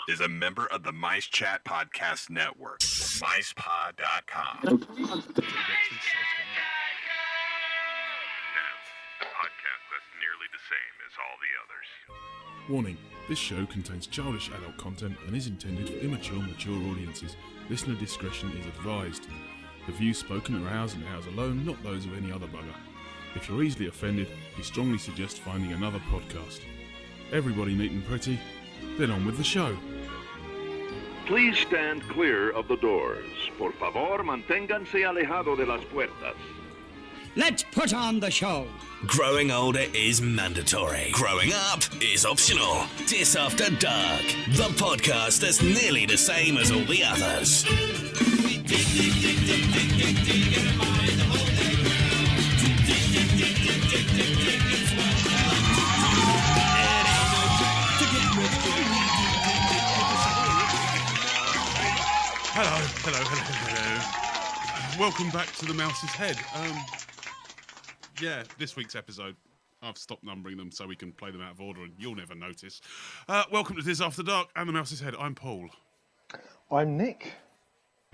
is a member of the Mice Chat Podcast Network. MicePod.com. Now, a podcast that's nearly the same as all the others. Warning, this show contains childish adult content and is intended for immature, mature audiences. Listener discretion is advised. The views spoken are ours and ours alone, not those of any other bugger. If you're easily offended, we strongly suggest finding another podcast. Everybody neat and pretty, then on with the show. Please stand clear of the doors. Por favor, manténganse alejado de las puertas. Let's put on the show. Growing older is mandatory. Growing up is optional. Disafterdark, the podcast that's nearly the same as all the others. Hello. Welcome back to the Mouse's Head. This week's episode, I've stopped numbering them so we can play them out of order and you'll never notice. Welcome to Disafterdark and the Mouse's Head. I'm Paul. I'm Nick.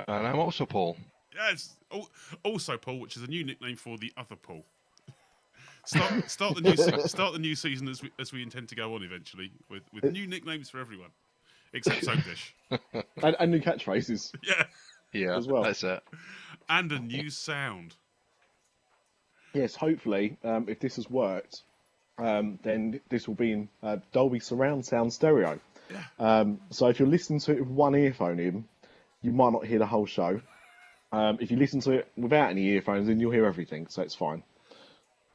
And I'm also Paul. Yes, also Paul, which is a new nickname for the other Paul. Start the new season as we intend to go on eventually with new nicknames for everyone, except Soap Dish. and new catchphrases. Yeah, as well. That's it. And a new sound. Yes, hopefully, if this has worked, then this will be in Dolby Surround Sound Stereo. Yeah. So if you're listening to it with one earphone in, you might not hear the whole show. If you listen to it without any earphones in, you'll hear everything, so it's fine.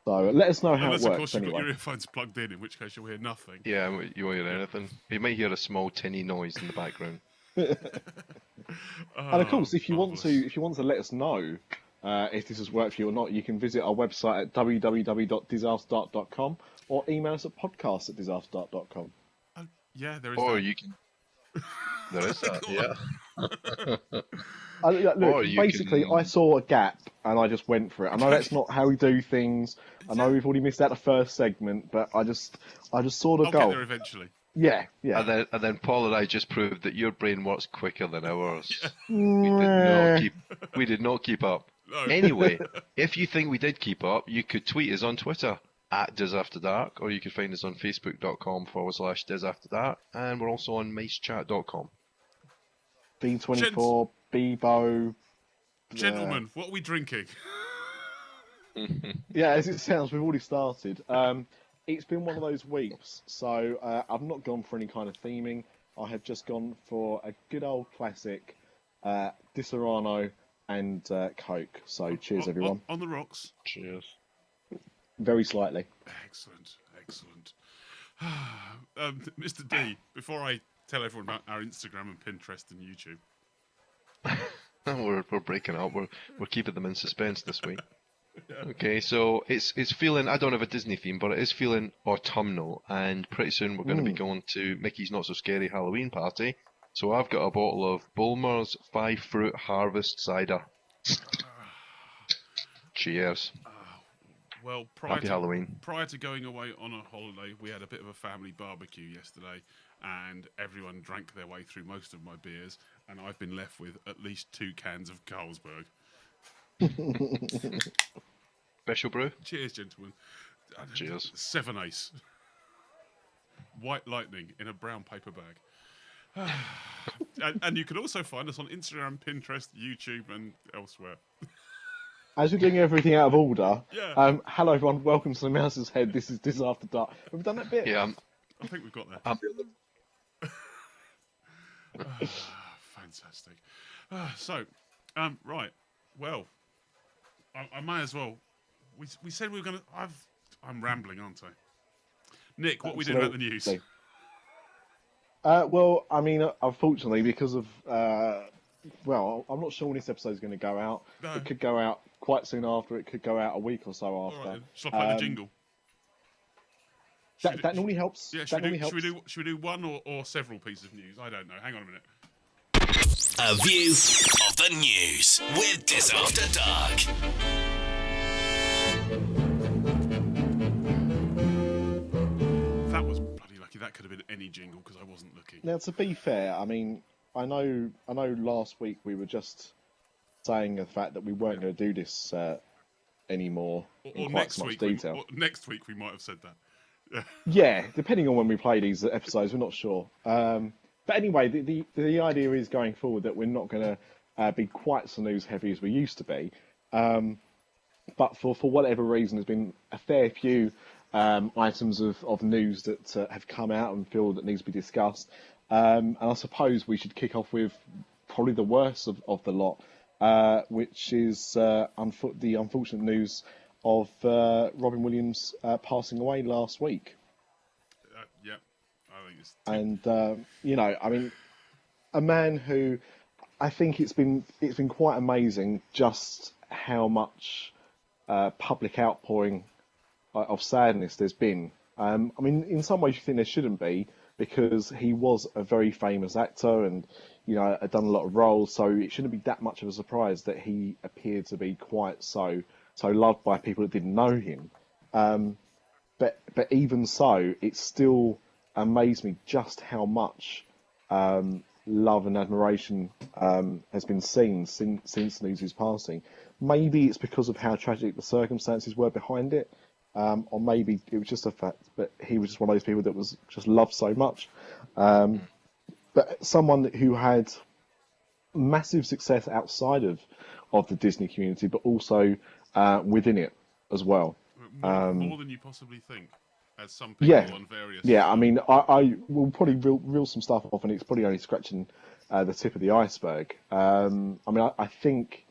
So let us know how Unless, it works. Of course, you've anyway. got your earphones plugged in which case you'll hear nothing. Yeah, you won't hear anything. You might hear a small tinny noise in the background. And of course, if you want to let us know if this has worked for you or not, you can visit our website at www.disafterdark.com or email us at podcast@disafterdark.com. Yeah, there is. Or that. you can. There is that. Yeah. Look, basically, I saw a gap and I just went for it. I know that's not how we do things. I know we've already missed out the first segment, but I just saw the I'll goal. get there eventually. Yeah. And then Paul and I just proved that your brain works quicker than ours. Yeah. We did not keep up. No. Anyway, if you think we did keep up, you could tweet us on Twitter @DisAfterDark, or you could find us on Facebook.com/DisAfterDark, and we're also on MiceChat.com. B24, Bebo. Gentlemen, what are we drinking? Yeah, as it sounds, we've already started. It's been one of those weeks, so I've not gone for any kind of theming. I have just gone for a good old classic, Disaronno and Coke. So cheers, everyone. On the rocks. Cheers. Very slightly. Excellent. Mr. D, before I tell everyone about our Instagram and Pinterest and YouTube. We're breaking up. We're keeping them in suspense this week. Yeah. Okay, so it's feeling, I don't have a Disney theme, but it is feeling autumnal, and pretty soon we're going to be going to Mickey's Not So Scary Halloween party. So I've got a bottle of Bulmer's 5-Fruit Harvest Cider. Cheers. Well, Happy Halloween. Prior to going away on a holiday, we had a bit of a family barbecue yesterday, and everyone drank their way through most of my beers, and I've been left with at least 2 cans of Carlsberg. Special brew? Cheers, gentlemen. Cheers. 7 Ace. White Lightning in a brown paper bag. and you can also find us on Instagram, Pinterest, YouTube, and elsewhere. As you're doing everything out of order, Yeah. Hello everyone, welcome to the Mouse's Head. This is Disafterdark. Have we done that bit? Yeah. I think we've got that. Fantastic. Right. Well, I may as well. We said we were going to. I'm rambling, aren't I? Nick, what are we doing about the news? Well, I mean, unfortunately, because of I'm not sure when this episode is going to go out. No. It could go out quite soon after. It could go out a week or so after. All right, then. Shall I play the jingle? That normally helps. Yeah, should we do one or several pieces of news? I don't know. Hang on a minute. A view of the news with Disafterdark. That was bloody lucky. that could have been any jingle because I wasn't looking. Now, to be fair, I mean, I know last week we were just saying the fact that we weren't going to do this anymore in quite next so much week, detail. or next week we might have said that. Yeah, depending on when we play these episodes, we're not sure. But anyway, the idea is going forward that we're not going to be quite so news heavy as we used to be. But for whatever reason, there's been a fair few items of news that have come out and feel that needs to be discussed. And I suppose we should kick off with probably the worst of the lot, which is the unfortunate news of Robin Williams passing away last week. Yeah, I think it's... And I mean, a man who I think it's been quite amazing just how much public outpouring of sadness there's been. I mean, in some ways you think there shouldn't be, because he was a very famous actor and had done a lot of roles, so it shouldn't be that much of a surprise that he appeared to be quite so loved by people that didn't know him. But even so, it still amazed me just how much love and admiration has been seen since news of his passing. Maybe it's because of how tragic the circumstances were behind it, or maybe it was just a fact that he was just one of those people that was just loved so much. But someone who had massive success outside of the Disney community, but also within it as well. More than you possibly think, as some people on various... Yeah, I mean, I will probably reel some stuff off, and it's probably only scratching the tip of the iceberg. I mean, I think...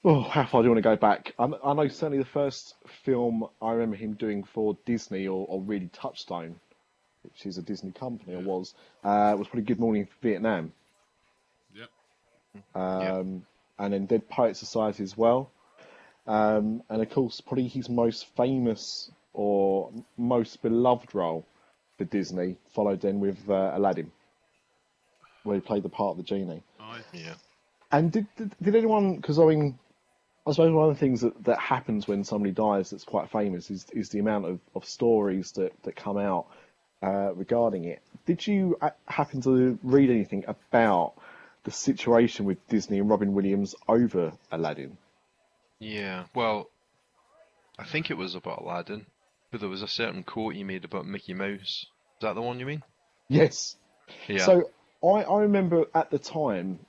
Oh, how far do you want to go back? I know certainly the first film I remember him doing for Disney, or really Touchstone, which is a Disney company, was probably Good Morning Vietnam. Yep. And then Dead Poet Society as well. And of course, probably his most famous or most beloved role for Disney followed then with Aladdin, where he played the part of the genie. Yeah. And did anyone? Because I mean, I suppose one of the things that happens when somebody dies that's quite famous is the amount of stories that come out regarding it. Did you happen to read anything about the situation with Disney and Robin Williams over Aladdin? Yeah, well, I think it was about Aladdin, but there was a certain quote he made about Mickey Mouse. Is that the one you mean? Yes. Yeah. So I remember at the time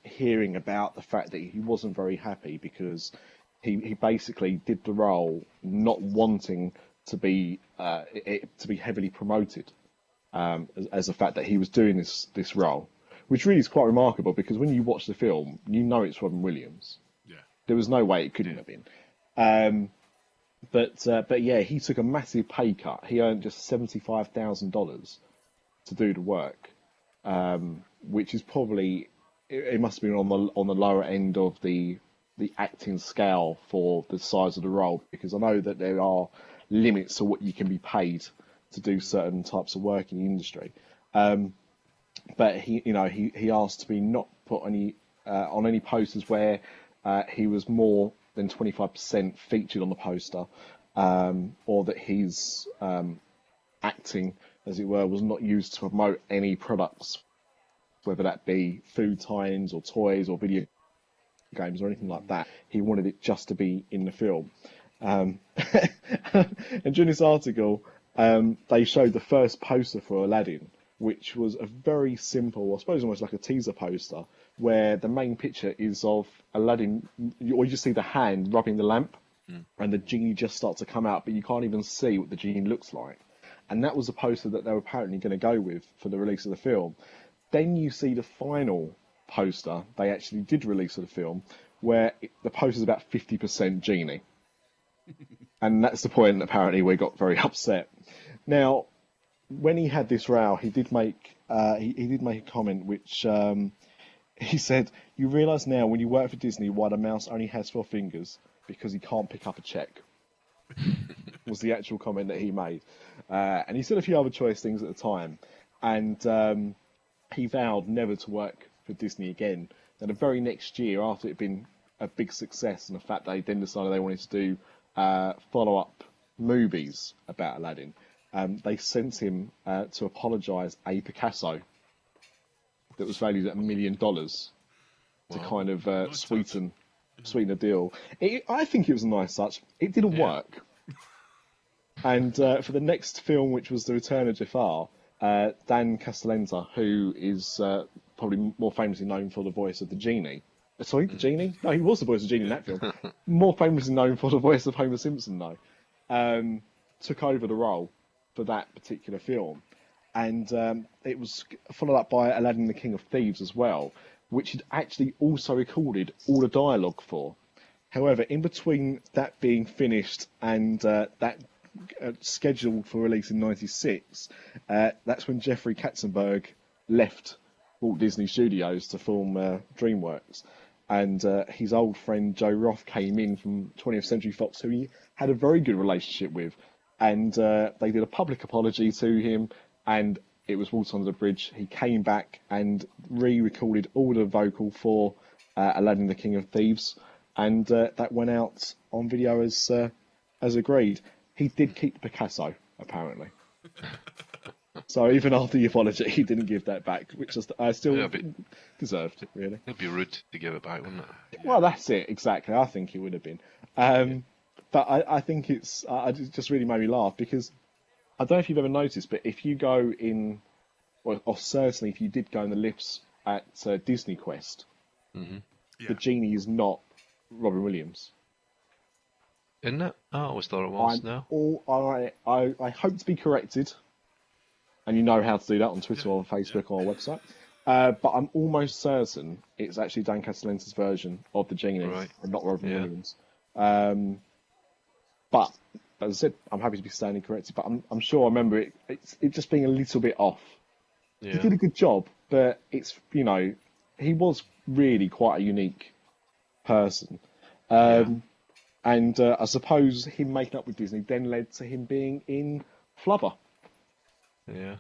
hearing about the fact that he wasn't very happy because he basically did the role not wanting to be heavily promoted as the fact that he was doing this role, which really is quite remarkable because when you watch the film, you know it's Robin Williams. Yeah. There was no way it couldn't have been. But yeah, he took a massive pay cut. He earned just $75,000 to do the work, which is probably it must have been on the lower end of the acting scale for the size of the role, because I know that there are limits to what you can be paid to do certain types of work in the industry. But he asked to be not put on any posters where he was more than 25% featured on the poster, or that his acting, as it were, was not used to promote any products, whether that be food tie-ins or toys or video games or anything like that. He wanted it just to be in the film. And during this article, they showed the first poster for Aladdin, which was a very simple, I suppose almost like a teaser poster, where the main picture is of Aladdin, or you just see the hand rubbing the lamp, and the genie just starts to come out, but you can't even see what the genie looks like. And that was the poster that they were apparently going to go with for the release of the film. Then you see the final poster they actually did release of the film, where the poster is about 50% genie. And that's the point, apparently, where he got very upset. Now, when he had this row, he did make a comment which he said, "You realise now when you work for Disney why the mouse only has 4 fingers, because he can't pick up a check." Was the actual comment that he made. And he said a few other choice things at the time. And he vowed never to work for Disney again. And the very next year, after it had been a big success, and the fact they then decided they wanted to do follow-up movies about Aladdin, they sent him to apologise a Picasso that was valued at $1 million to kind of Nice sweeten the deal. I think it was a nice touch. It didn't work. And for the next film, which was The Return of Jafar, Dan Castellaneta, who is probably more famously known for the voice of the genie. Sorry, the genie? No, he was the voice of the genie in that film. More famously known for the voice of Homer Simpson, though. Took over the role for that particular film. And it was followed up by Aladdin the King of Thieves as well, which had actually also recorded all the dialogue for. However, in between that being finished and that scheduled for release in '96, that's when Jeffrey Katzenberg left Walt Disney Studios to film DreamWorks. And his old friend Joe Roth came in from 20th Century Fox, who he had a very good relationship with. And they did a public apology to him, and it was water under the bridge. He came back and re-recorded all the vocal for Aladdin the King of Thieves, and that went out on video as agreed. He did keep the Picasso, apparently. So even after the apology, he didn't give that back, which I still deserved, really. It'd be rude to give it back, wouldn't it? Well, that's it, exactly. I think it would have been. But I think it just really made me laugh, because I don't know if you've ever noticed, but if you go in, or certainly if you did go in the lifts at Disney Quest, the genie is not Robin Williams. Isn't it? Oh, I always thought it was now. I hope to be corrected, and you know how to do that on Twitter or Facebook or our website. But I'm almost certain it's actually Dan Castellaneta's version of the genie, and not Robin Williams. But as I said, I'm happy to be standing corrected. But I'm sure I remember it just being a little bit off. Yeah. He did a good job, but it's he was really quite a unique person. And I suppose him making up with Disney then led to him being in Flubber. Yeah.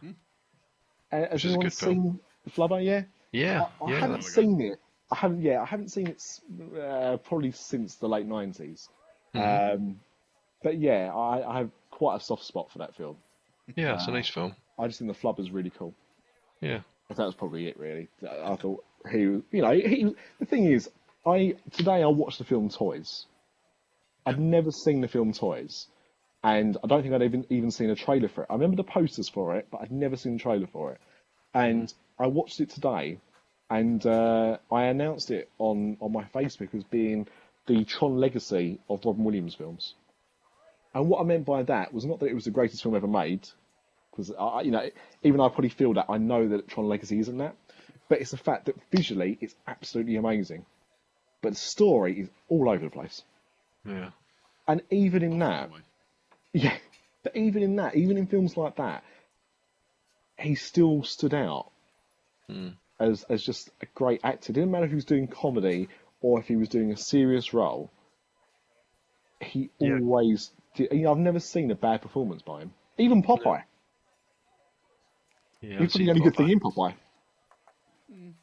Has anyone seen Flubber? Yeah. Yeah. I haven't seen it. I haven't seen it probably since the late '90s. But yeah, I have quite a soft spot for that film. Yeah, it's a nice film. I just think the Flubber's really cool. Yeah. That was probably it, really. I thought the thing is, today I watched the film Toys. I'd never seen the film Toys, and I don't think I'd even seen a trailer for it. I remember the posters for it, but I'd never seen a trailer for it. And I watched it today, and I announced it on my Facebook as being the Tron Legacy of Robin Williams films. And what I meant by that was not that it was the greatest film ever made, because even though I probably feel that, I know that Tron Legacy isn't that, but it's the fact that visually it's absolutely amazing, but the story is all over the place. Yeah. And even in that, but even in films like that, he still stood out as just a great actor. It didn't matter if he was doing comedy or if he was doing a serious role. He always did. I've never seen a bad performance by him. Even Popeye. Yeah, he's probably the only good thing in Popeye.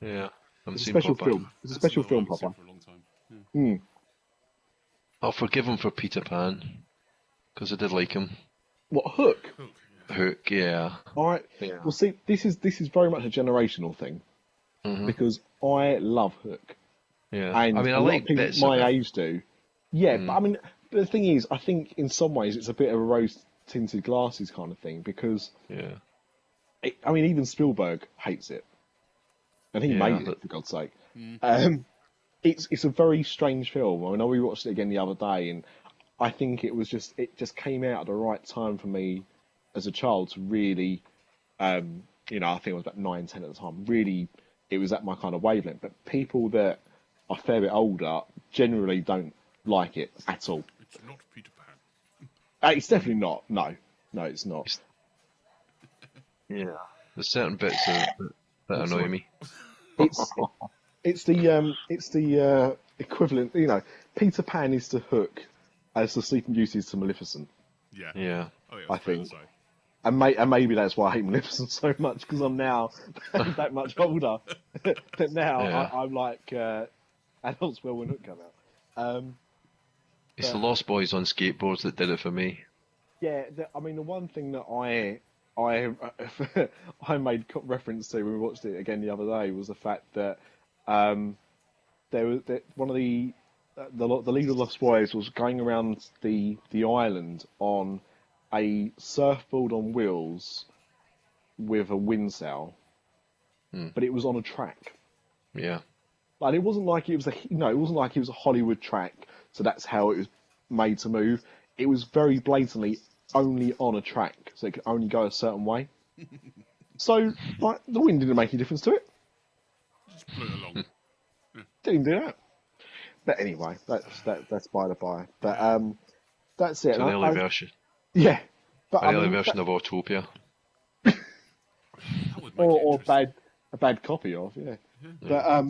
Yeah. It's a special film. It's a special film, Popeye. For a long time. I'll forgive him for Peter Pan, because I did like him. What, Hook? Hook, yeah. All right. Yeah. Well, see, this is very much a generational thing, because I love Hook. Yeah. And I like people bits my of it. age do. Yeah, but the thing is, I think in some ways it's a bit of a rose-tinted glasses kind of thing, because even Spielberg hates it, and he made it, for God's sake. It's a very strange film. I rewatched it again the other day, and I think it just came out at the right time for me as a child to really, I think I was about 9, 10 at the time. Really, it was at my kind of wavelength. But people that are a fair bit older generally don't like it at all. It's not Peter Pan. It's definitely not. No, it's not. Yeah. There's certain bits that annoy me. It's the equivalent. Peter Pan is to Hook as the Sleeping Beauty is to Maleficent. Yeah. Oh, yeah, I think. And maybe that's why I hate Maleficent so much, because I'm now that much older. But now I'm like adults will when Hook come out. It's the Lost Boys on skateboards that did it for me. Yeah, I mean, the one thing that I I made reference to when we watched it again the other day was the fact that there was one of the leader of the Lost Boys was going around the island on a surfboard on wheels with a windsail, but it was on a track. Yeah. Like it wasn't like it was it wasn't like it was a Hollywood track, so that's how it was made to move. It was very blatantly only on a track, so it could only go a certain way. So, like, the wind didn't make any difference to it. Just blew it along. Didn't do that. But anyway, that's by the by. But that's it. So the early version. Yeah. But An early version of Autopia. That would make it or interesting. a bad copy of, yeah. But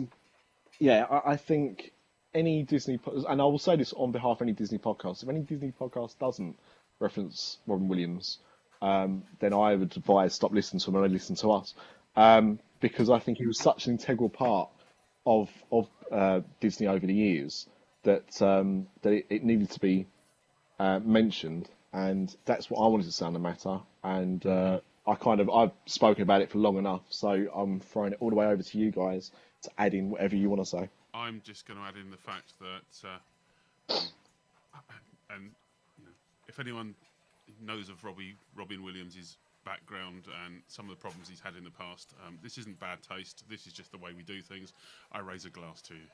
yeah, I think any Disney, and I will say this on behalf of any Disney podcast, if any Disney podcast doesn't reference Robin Williams, then I would advise stop listening to him and only listen to us, because I think he was such an integral part of Disney over the years that it needed to be mentioned, and that's what I wanted to say on the matter. And I've spoken about it for long enough, so I'm throwing it all the way over to you guys to add in whatever you want to say. I'm just going to add in the fact that, and you know, if anyone knows of Robin Williams' background and some of the problems he's had in the past, this isn't bad taste. This is just the way we do things. I raise a glass to you.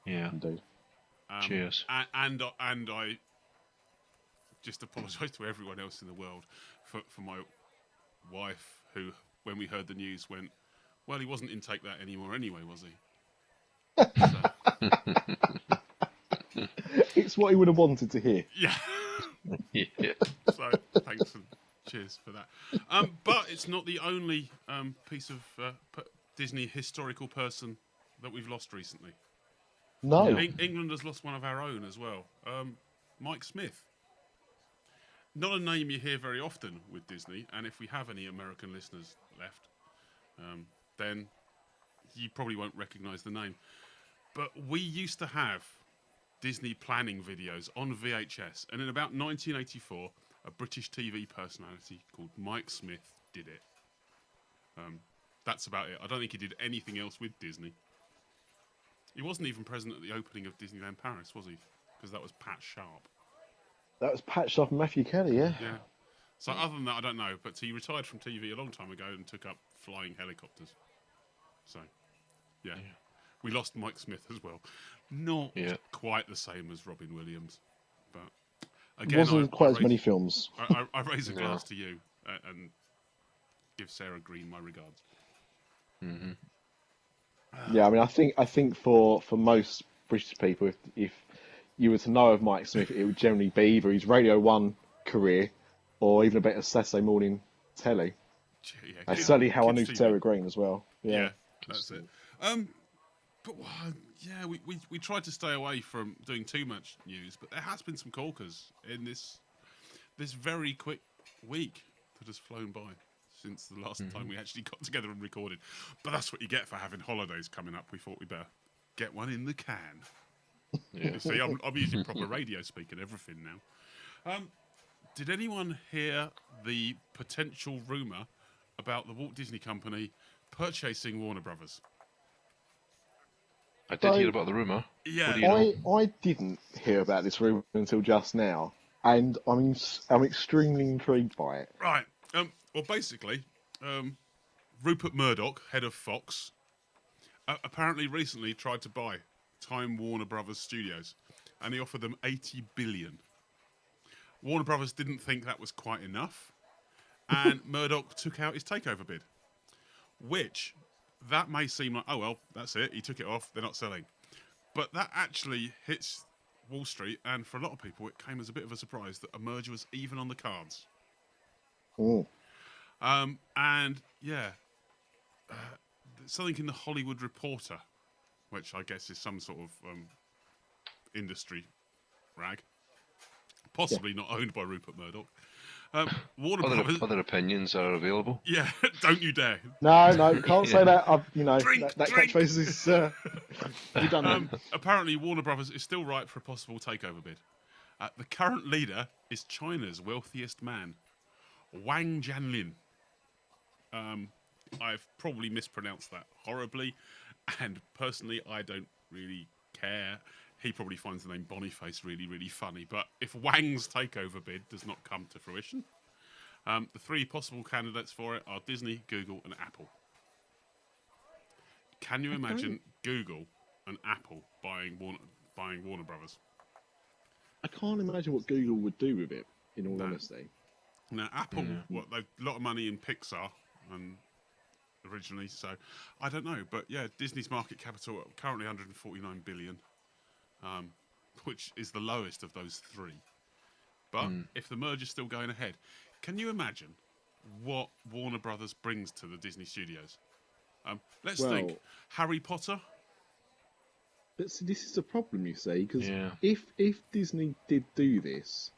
Yeah. Indeed. Cheers. And I just apologise to everyone else in the world for my wife, who, when we heard the news, went, well, he wasn't in Take That anymore anyway, was he? It's what he would have wanted to hear. Yeah. Yeah. So thanks and cheers for that. But it's not the only piece of Disney historical person that we've lost recently. No. England has lost one of our own as well. Mike Smith. Not a name you hear very often with Disney, and if we have any American listeners left, then you probably won't recognise the name. But we used to have Disney planning videos on VHS, and in about 1984, a British TV personality called Mike Smith did it. That's about it. I don't think he did anything else with Disney. He wasn't even present at the opening of Disneyland Paris, was he? Because that was Pat Sharp. That was patched off Matthew Kelly, yeah. Yeah. So other than that, I don't know. But he retired from TV a long time ago and took up flying helicopters. So, yeah. We lost Mike Smith as well. Not quite the same as Robin Williams. But again, wasn't quite as many films. I raise a glass to you and give Sarah Green my regards. Mm-hmm. Yeah, I mean, I think for most British people, if you were to know of Mike Smith, it would generally be either his Radio 1 career or even a bit of Saturday morning telly. Yeah, That's certainly how I knew TV. Sarah Green as well. Yeah, that's it. But yeah, we tried to stay away from doing too much news, but there has been some corkers in this very quick week that has flown by since the last time we actually got together and recorded. But that's what you get for having holidays coming up. We thought we'd better get one in the can. Yeah. You see, I'm using proper radio speak and everything now. Did anyone hear the potential rumour about the Walt Disney Company purchasing Warner Brothers? I did hear about the rumour. Yeah. What do you know? I didn't hear about this rumour until just now, and I'm extremely intrigued by it. Right. Well, basically, Rupert Murdoch, head of Fox, apparently recently tried to buy Time Warner Brothers Studios, and he offered them $80 billion. Warner Brothers didn't think that was quite enough, and Murdoch took out his takeover bid, which that may seem like, oh well, that's it, he took it off, they're not selling. But that actually hits Wall Street, and for a lot of people it came as a bit of a surprise that a merger was even on the cards. Mm. And yeah, something in the Hollywood Reporter, which I guess is some sort of industry rag, possibly not owned by Rupert Murdoch. Warner Brothers. Other opinions are available. Yeah, don't you dare. No, can't say that. Drink. That catchphrase is redundant. Apparently, Warner Brothers is still ripe for a possible takeover bid. The current leader is China's wealthiest man, Wang Jianlin. I've probably mispronounced that horribly, and personally, I don't really care. He probably finds the name Boniface really, really funny. But if Wang's takeover bid does not come to fruition, the three possible candidates for it are Disney, Google, and Apple. Can you imagine Google and Apple buying Warner Brothers? I can't imagine what Google would do with it, in all honesty. Now, Apple, they've a lot of money in Pixar and originally, so I don't know. But yeah, Disney's market capital currently 149 billion, which is the lowest of those three. But if the merger's still going ahead, can you imagine what Warner Brothers brings to the Disney studios? Let's think. Harry Potter. But see, this is the problem, you see, because if Disney did do this,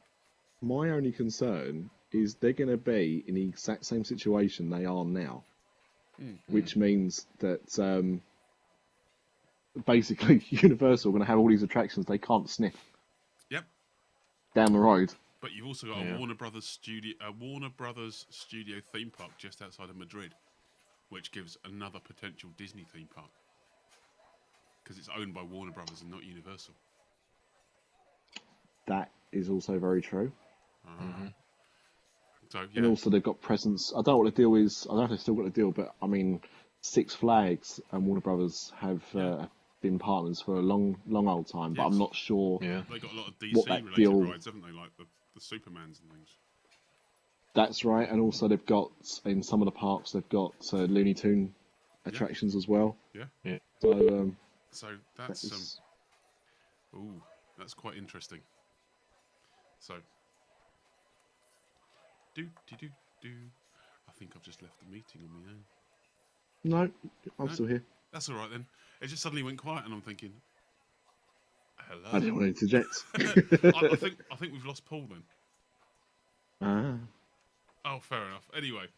my only concern is they're going to be in the exact same situation they are now, which means that basically Universal are going to have all these attractions they can't sniff. Yep. Down the road. But you've also got a Warner Brothers studio theme park just outside of Madrid, which gives another potential Disney theme park because it's owned by Warner Brothers and not Universal. That is also very true. So, yeah. And also they've got presence. I don't know what the deal is. I don't know if they've still got the deal, but I mean, Six Flags and Warner Brothers have been partners for a long old time. But I'm not sure. Yeah. They got a lot of DC-related rides, haven't they? Like the Supermans and things. That's right. And also they've got, in some of the parks, they've got Looney Tune attractions as well. Yeah. So, that's that's quite interesting. So, I think I've just left the meeting on my own. No, I'm still here. That's all right then. It just suddenly went quiet, and I'm thinking, hello. I didn't want to interject. I think we've lost Paul then. Oh, fair enough. Anyway,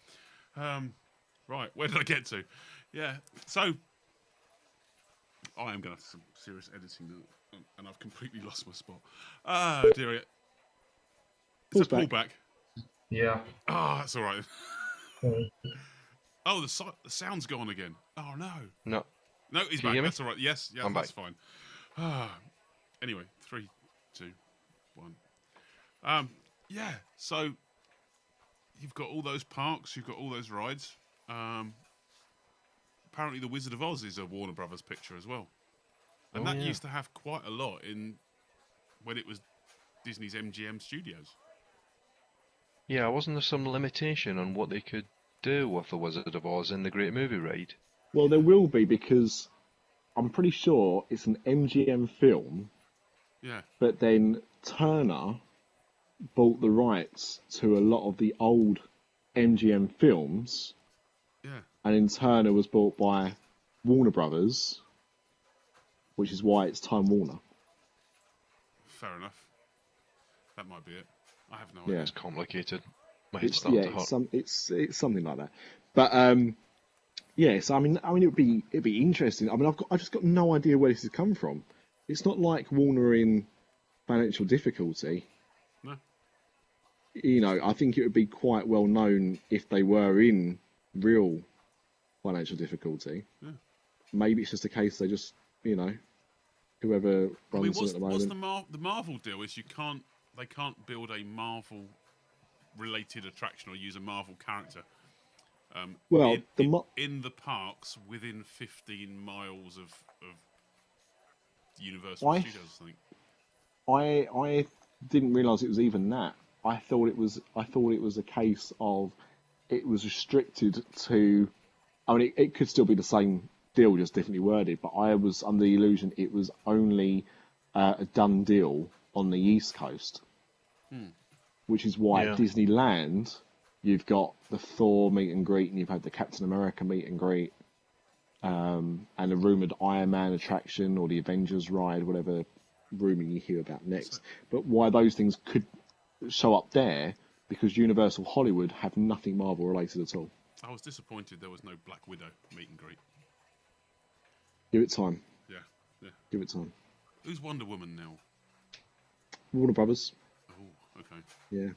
right, where did I get to? Yeah, so I am going to have some serious editing now, and I've completely lost my spot. Dear. Is that Paul back? Yeah. That's all right. Oh, the sound's gone again. Oh, no. No, he's back. That's all right. Yes, I'm that's back. Fine. Anyway, 3, 2, 1. Yeah, so you've got all those parks, you've got all those rides. Apparently The Wizard of Oz is a Warner Brothers picture as well. And that used to have quite a lot when it was Disney's MGM Studios. Yeah, wasn't there some limitation on what they could do with The Wizard of Oz in the Great Movie Ride? Well, there will be, because I'm pretty sure it's an MGM film. Yeah. But then Turner bought the rights to a lot of the old MGM films. Yeah. And then Turner was bought by Warner Brothers, which is why it's Time Warner. Fair enough. That might be it. I have no idea. Yeah, it's complicated. My head's starting to hurt. It's something like that. But so I mean, it'd be interesting. I mean, I've just got no idea where this has come from. It's not like Warner are in financial difficulty. No. You know, I think it would be quite well known if they were in real financial difficulty. Yeah. Maybe it's just a case they just, whoever runs it at the moment. What's the Marvel deal is they can't build a Marvel related attraction or use a Marvel character. In the parks within 15 miles of Universal Studios, I think. I didn't realise it was even that. I thought it was a case of it was restricted to. I mean, it could still be the same deal, just differently worded. But I was under the illusion it was only a done deal on the East Coast, which is why at Disneyland you've got the Thor meet and greet, and you've had the Captain America meet and greet, and the rumoured Iron Man attraction or the Avengers ride, whatever rumoring you hear about next. But why those things could show up there, because Universal Hollywood have nothing Marvel related at all. I was disappointed there was no Black Widow meet and greet. Give it time. Yeah. Give it time. Who's Wonder Woman now? Warner Brothers. Oh, okay. Yeah.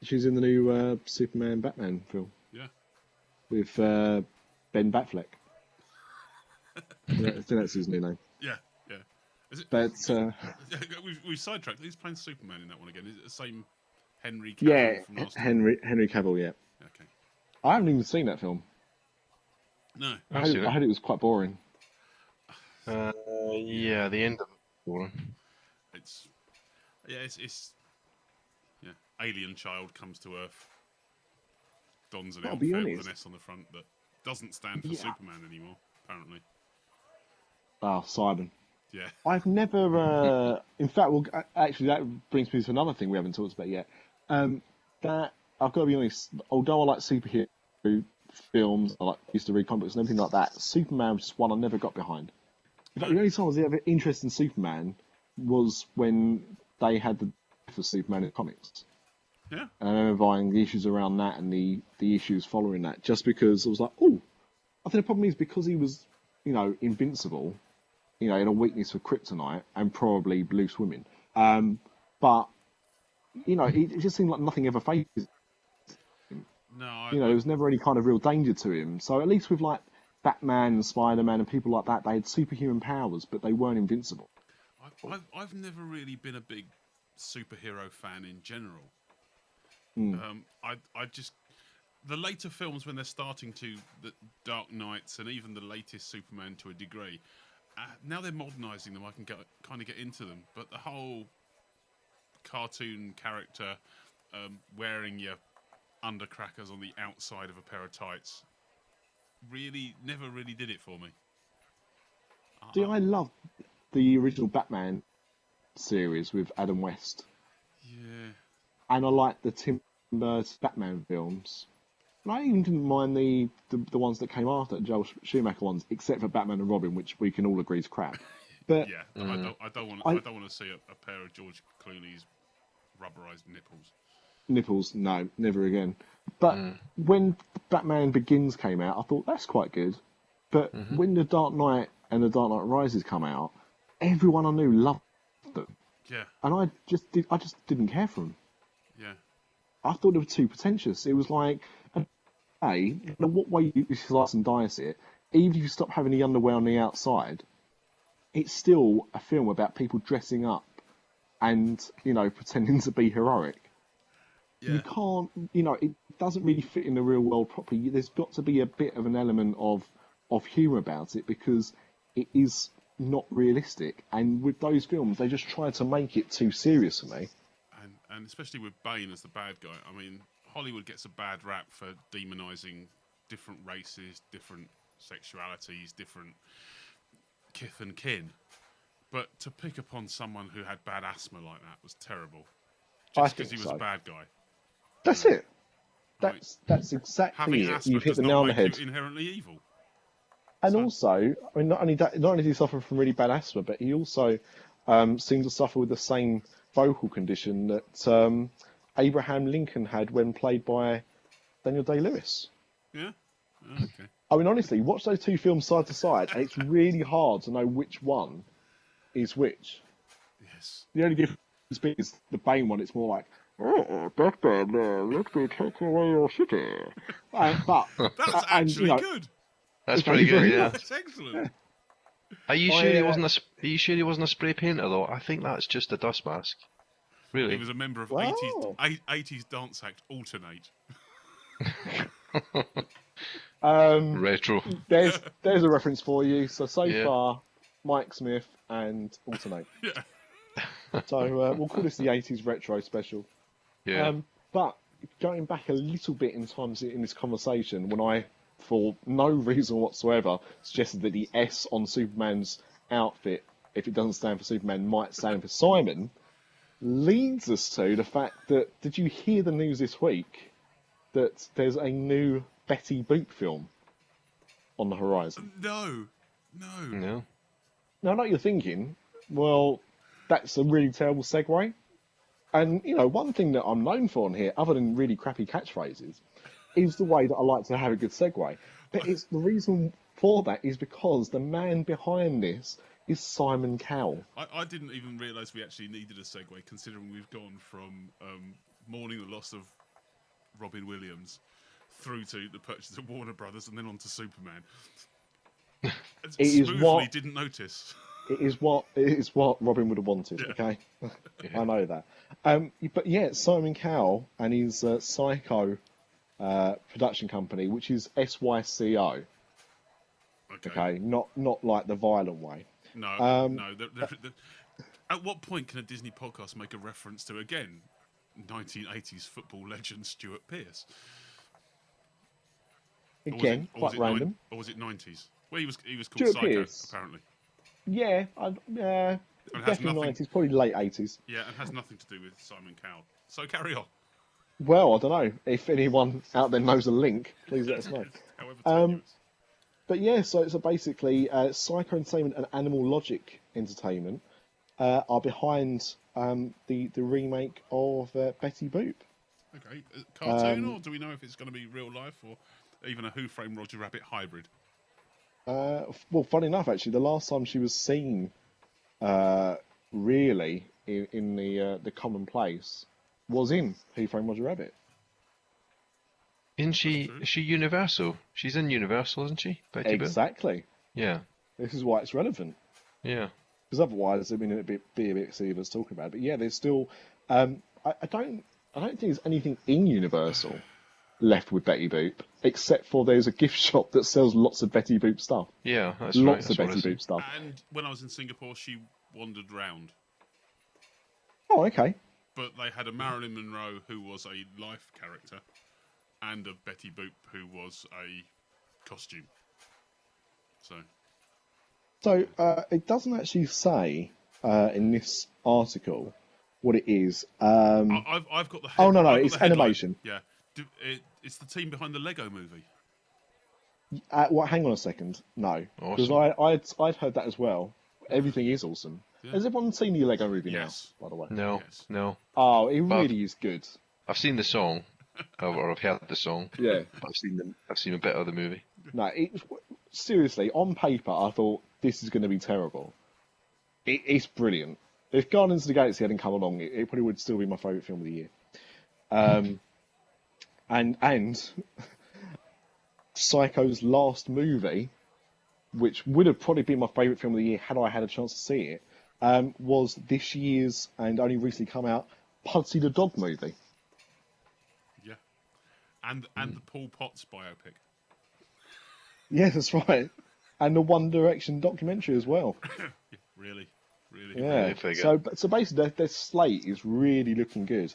She's in the new Superman Batman film Yeah. with Ben Batfleck. I think that's his new name. Yeah. Yeah. Is it? But we've sidetracked. Who's playing Superman in that one again? Is it the same Henry Cavill yeah, from last time? Henry Cavill. Yeah. Okay. I haven't even seen that film. No. I heard it was quite boring. Yeah, the end of it. Boring. It's yeah. Alien child comes to Earth, dons an I'll be outfit with honest. an S on the front that doesn't stand for Yeah. Superman anymore. Apparently. Ah, Simon. Yeah. I've never. In fact, well, actually, that brings me to another thing we haven't talked about yet. That I've got to be honest. Although I like superhero films, I used to read comic books and everything like that. Superman was just one I never got behind. In fact, the only time I was ever interested in Superman was when they had the for Superman in comics. Yeah. And I remember buying the issues around that and the issues following that, just because I was like, oh, I think the problem is because he was, invincible, in a weakness for kryptonite and probably loose women. But, it just seemed like nothing ever fazed him. No. There was never any kind of real danger to him. So at least with like Batman and Spider-Man and people like that, they had superhuman powers, but they weren't invincible. I've never really been a big superhero fan in general. I just the later films when they're starting to the Dark Knights and even the latest Superman to a degree. Now they're modernising them. I can kind of get into them, but the whole cartoon character wearing your undercrackers on the outside of a pair of tights never really did it for me. See, I love the original Batman series with Adam West. Yeah. And I like the Tim Burton Batman films. And I even didn't mind the ones that came after, Joel Schumacher ones, except for Batman and Robin, which we can all agree is crap. But yeah, I don't want to see a pair of George Clooney's rubberized nipples. Nipples, no, never again. But when Batman Begins came out, I thought that's quite good. But when The Dark Knight and The Dark Knight Rises come out, everyone I knew loved them. Yeah. And I just didn't care for them. Yeah. I thought they were too pretentious. It was like, hey, no matter what way you slice and dice it, even if you stop having the underwear on the outside, it's still a film about people dressing up and, pretending to be heroic. Yeah. You can't, it doesn't really fit in the real world properly. There's got to be a bit of an element of humour about it because it is not realistic. And with those films, they just try to make it too serious for me. And especially with Bane as the bad guy. I mean, Hollywood gets a bad rap for demonising different races, different sexualities, different kith and kin. But to pick upon someone who had bad asthma like that was terrible. Just because he was a bad guy. That's it. That's exactly it. You've hit the nail on the head. Inherently evil. And also, I mean, not only did he suffer from really bad asthma, but he also seemed to suffer with the same vocal condition that Abraham Lincoln had when played by Daniel Day-Lewis. Yeah? Okay. I mean, honestly, watch those two films side to side, and it's really hard to know which one is which. Yes. The only difference is the Bane one. It's more like, oh, Batman, let me take away your city. But that's actually good. That's pretty good, yeah. That's excellent. Are you sure he wasn't Are you sure he wasn't a spray painter though? I think that's just a dust mask. Really? He was a member of Wow. 80s dance act Alternate. Retro. There's a reference for you. So Yeah. far, Mike Smith and Alternate. Yeah. So we'll call this the 80s retro special. Yeah. But going back a little bit in times in this conversation, when I, for no reason whatsoever, suggested that the S on Superman's outfit, if it doesn't stand for Superman, might stand for Simon, leads us to the fact that, did you hear the news this week that there's a new Betty Boop film on the horizon? No. No. Now, I know what you're thinking, well, that's a really terrible segue. And, one thing that I'm known for on here, other than really crappy catchphrases, is the way that I like to have a good segue. But it's the reason for that is because the man behind this is Simon Cowell? I didn't even realise we actually needed a segue, considering we've gone from mourning the loss of Robin Williams through to the purchase of Warner Brothers and then on to Superman. Didn't notice. It is what Robin would have wanted. Yeah. Okay, I know that. But yeah, Simon Cowell and his Psycho production company, which is SYCO. Okay, not like the violent way. No, no. At what point can a Disney podcast make a reference to, again, 1980s football legend Stuart Pearce? Again, quite random. Or was it 90s? Well, he was called Stuart Psycho, Pearce. apparently. Yeah, definitely 90s, probably late 80s. Yeah, and has nothing to do with Simon Cowell. So carry on. Well, I don't know. If anyone out there knows a link, please let us know. However tenuous. But yeah, so basically, Psycho Entertainment and Animal Logic Entertainment are behind the remake of Betty Boop. Okay, cartoon, or do we know if it's going to be real life, or even a Who Framed Roger Rabbit hybrid? Well, funny enough, actually, the last time she was seen, really, in the commonplace, was in Who Framed Roger Rabbit. Isn't she? Is she Universal? She's in Universal, isn't she? Betty Boop? Exactly. Yeah. This is why it's relevant. Yeah. Because otherwise, I mean, it'd be a bit silly of us talking about it. But yeah, there's still. I don't think there's anything in Universal left with Betty Boop, except for there's a gift shop that sells lots of Betty Boop stuff. Yeah, that's lots right. of Betty Boop stuff. And when I was in Singapore, she wandered round. Oh, okay. But they had a Marilyn Monroe who was a life character, and a Betty Boop who was a costume. So it doesn't actually say in this article what it is. I've got the. Oh no, it's animation. Yeah, it's the team behind the Lego Movie. Well, hang on a second. No, because I'd heard that as well. Everything is awesome. Yeah. Has everyone seen the Lego Movie now? By the way, no, yes. No. Oh, it really is good. I've seen the song, or I've heard the song. Yeah, I've seen a bit of the movie. No, seriously, on paper, I thought this is going to be terrible. It's brilliant. If Guardians of the Galaxy hadn't come along, it probably would still be my favourite film of the year. And Psycho's last movie, which would have probably been my favourite film of the year had I had a chance to see it, was this year's and only recently come out Pudsey the Dog movie. Yeah, and the Paul Potts biopic. Yeah, that's right. And the One Direction documentary as well. Really. Yeah. So basically, their slate is really looking good.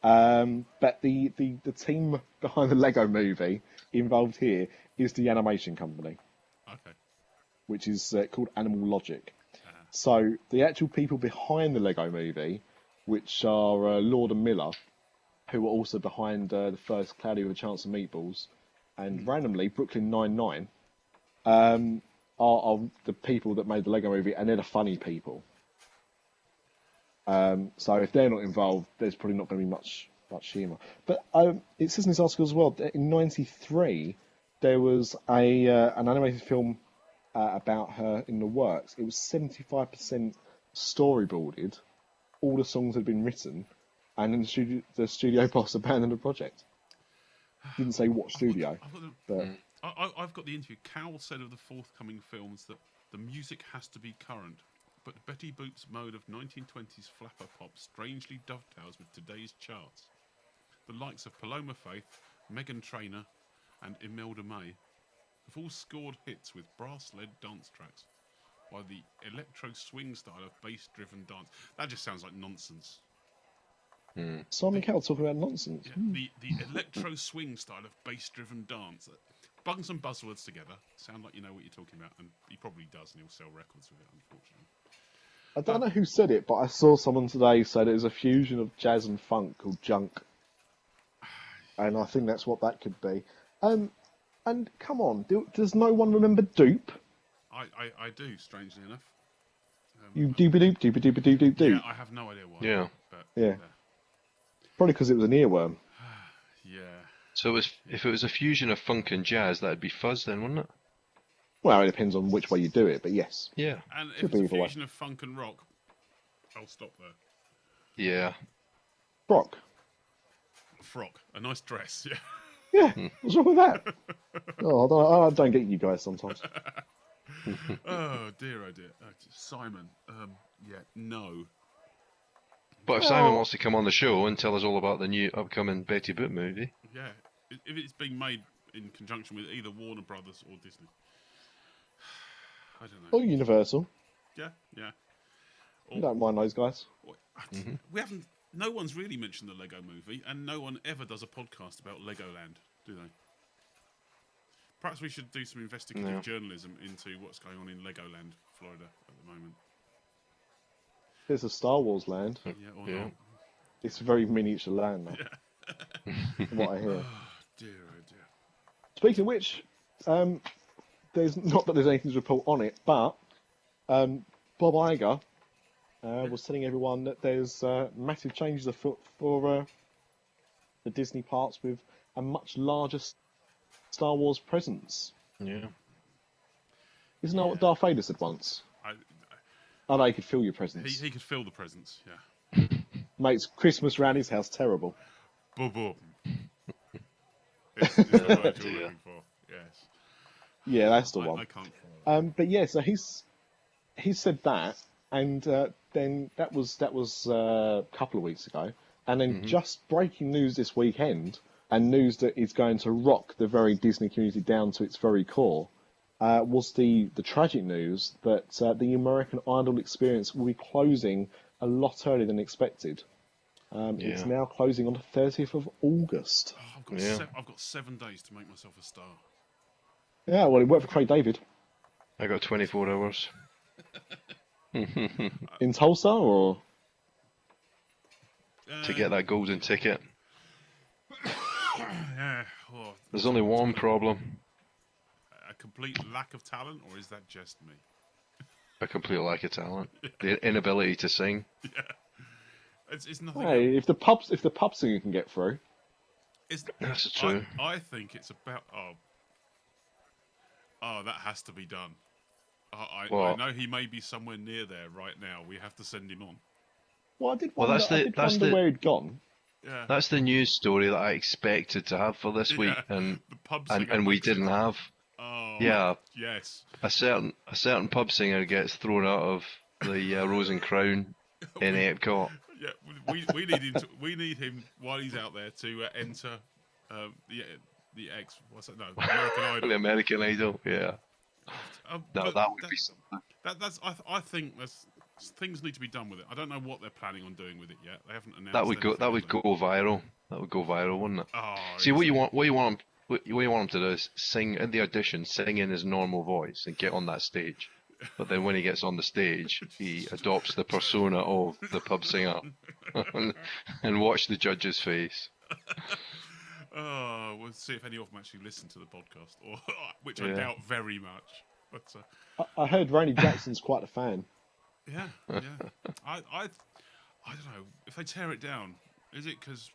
But the team behind the Lego Movie involved here is the animation company. Okay. Which is called Animal Logic. So the actual people behind the Lego Movie, which are Lord and Miller, who are also behind the first Cloudy with a Chance of Meatballs, and randomly Brooklyn Nine-Nine, are the people that made the Lego Movie, and they're the funny people. So if they're not involved, there's probably not going to be much humour. But it says in this article as well that in '93 there was an animated film about her in the works. It was 75% storyboarded. All the songs had been written, and then the studio boss abandoned the project. Didn't say what studio, but. I've got the interview. Cowell said of the forthcoming films that the music has to be current, but Betty Boop's mode of 1920s flapper pop strangely dovetails with today's charts. The likes of Paloma Faith, Meghan Trainor, and Imelda May have all scored hits with brass-led dance tracks, while the electro swing style of bass-driven dance... That just sounds like nonsense. Simon Cowell talking about nonsense. Yeah, the electro swing style of bass-driven dance... Bung some buzzwords together, sound like you know what you're talking about, and he probably does, and he'll sell records with it, unfortunately. I don't know who said it, but I saw someone today say there's a fusion of jazz and funk called junk. And I think that's what that could be. And come on, does no one remember Doop? I do, strangely enough. You doop-a-doop, doop-a-doop-a-doop-doop. Yeah, I have no idea why. Yeah. But, yeah. Probably because it was an earworm. Yeah. So if it was a fusion of funk and jazz, that'd be fuzz then, wouldn't it? Well, it depends on which way you do it, but yes. Yeah. And if Could it's be a either way. fusion of funk and rock, I'll stop there. Yeah. Brock. Frock, a nice dress, yeah. Yeah, what's wrong with that? I don't get you guys sometimes. Oh dear. Simon, yeah, no. But if Simon wants to come on the show and tell us all about the new upcoming Betty Boop movie, Yeah, if it's being made in conjunction with either Warner Brothers or Disney. I don't know. Or Universal. Yeah. You don't mind those guys. We haven't. No one's really mentioned the Lego Movie, and no one ever does a podcast about Legoland, do they? Perhaps we should do some investigative journalism into what's going on in Legoland, Florida, at the moment. There's a Star Wars land. Yeah, or Yeah. not. It's a very miniature land now. From what I hear. Dear. Speaking of which, there's not that there's anything to report on it, but Bob Iger was telling everyone that there's massive changes afoot for the Disney parks with a much larger Star Wars presence. yeah. Isn't that what Darth Vader said once? Oh, no, he could feel your presence. He could feel the presence, yeah. Makes Christmas round his house terrible. Boom. It's the word you're looking for, yes. Yeah, that's the I one. can't follow. But yeah, so he said that, and then that was a couple of weeks ago, and then just breaking news this weekend, and news that is going to rock the very Disney community down to its very core, was the tragic news that the American Idol experience will be closing a lot earlier than expected. It's now closing on the 30th of August. Oh, I've got 7 days to make myself a star. Yeah, well, it worked for Craig David. I got 24 hours. In Tulsa, or? To get that golden ticket. Yeah. Oh, There's only one problem. a complete lack of talent, or is that just me? A complete lack of talent. The inability to sing. It's nothing. Hey, if the pub singer can get through. That's true. I think it's about. Oh, that has to be done. I know he may be somewhere near there right now. We have to send him on. Well, I did Well, wonder, that's the- where he'd gone. Yeah. That's the news story that I expected to have for this week, and the pub and, singer and we makes didn't it. have. Oh. Yeah, Yes. a certain pub singer gets thrown out of the Rose and Crown in Epcot. Yeah. We need him. We need him while he's out there to enter the X. What's that? No, American Idol. The American Idol. Yeah. No, but that would be something. That's. I think things need to be done with it. I don't know what they're planning on doing with it yet. They haven't announced. That would go. anything, That would have they? go viral. That would go viral, wouldn't it? Oh, See, what you want him to do is sing in the audition, sing in his normal voice, and get on that stage. But then when he gets on the stage, he adopts the persona of the pub singer, and watch the judge's face. Oh, we'll see if any of them actually listen to the podcast, or which I Yeah. doubt very much. But I heard Randy Jackson's quite a fan. yeah. I don't know if they tear it down. Is it because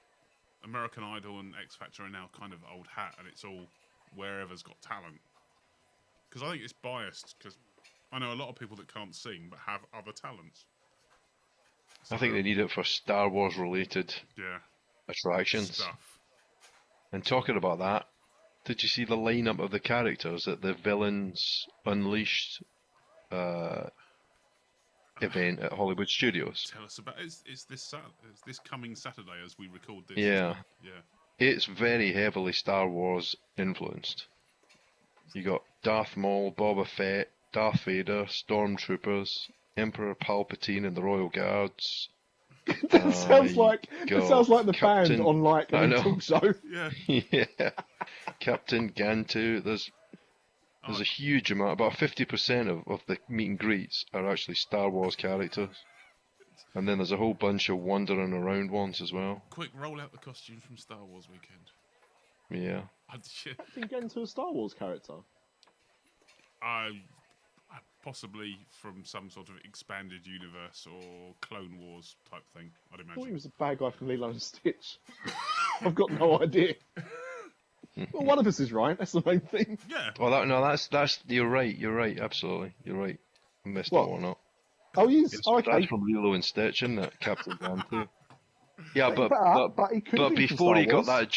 American Idol and X Factor are now kind of old hat, and it's all wherever's got talent? Because I think it's biased. Because I know a lot of people that can't sing but have other talents. I think they need it for Star Wars related Yeah. attractions. Stuff. And talking about that, did you see the lineup of the characters at the Villains Unleashed event at Hollywood Studios? Tell us about it's this coming Saturday as we record this. Yeah. Yeah. It's very heavily Star Wars influenced. You got Darth Maul, Boba Fett, Darth Vader, Stormtroopers, Emperor Palpatine and the Royal Guards. That sounds like the Captain- band on like I a know. talk show. Yeah. Yeah. Captain Gantu. There's a huge amount, about 50% of the meet and greets are actually Star Wars characters. And then there's a whole bunch of wandering around ones as well. Quick, roll out the costumes from Star Wars weekend. Yeah. Can get into a Star Wars character. I possibly from some sort of expanded universe or Clone Wars type thing, I'd I thought he imagine. was a bad guy from Lilo and Stitch. I've got no idea. Well, one of us is right. That's the main thing. Yeah. Well, that's you're right. You're right. Absolutely, you're right. I missed What? that one up. Oh, he's It's, okay. That's from Lilo and Stitch, isn't it? Captain Guarantee. Yeah, but he could be from before Star he got Wars. that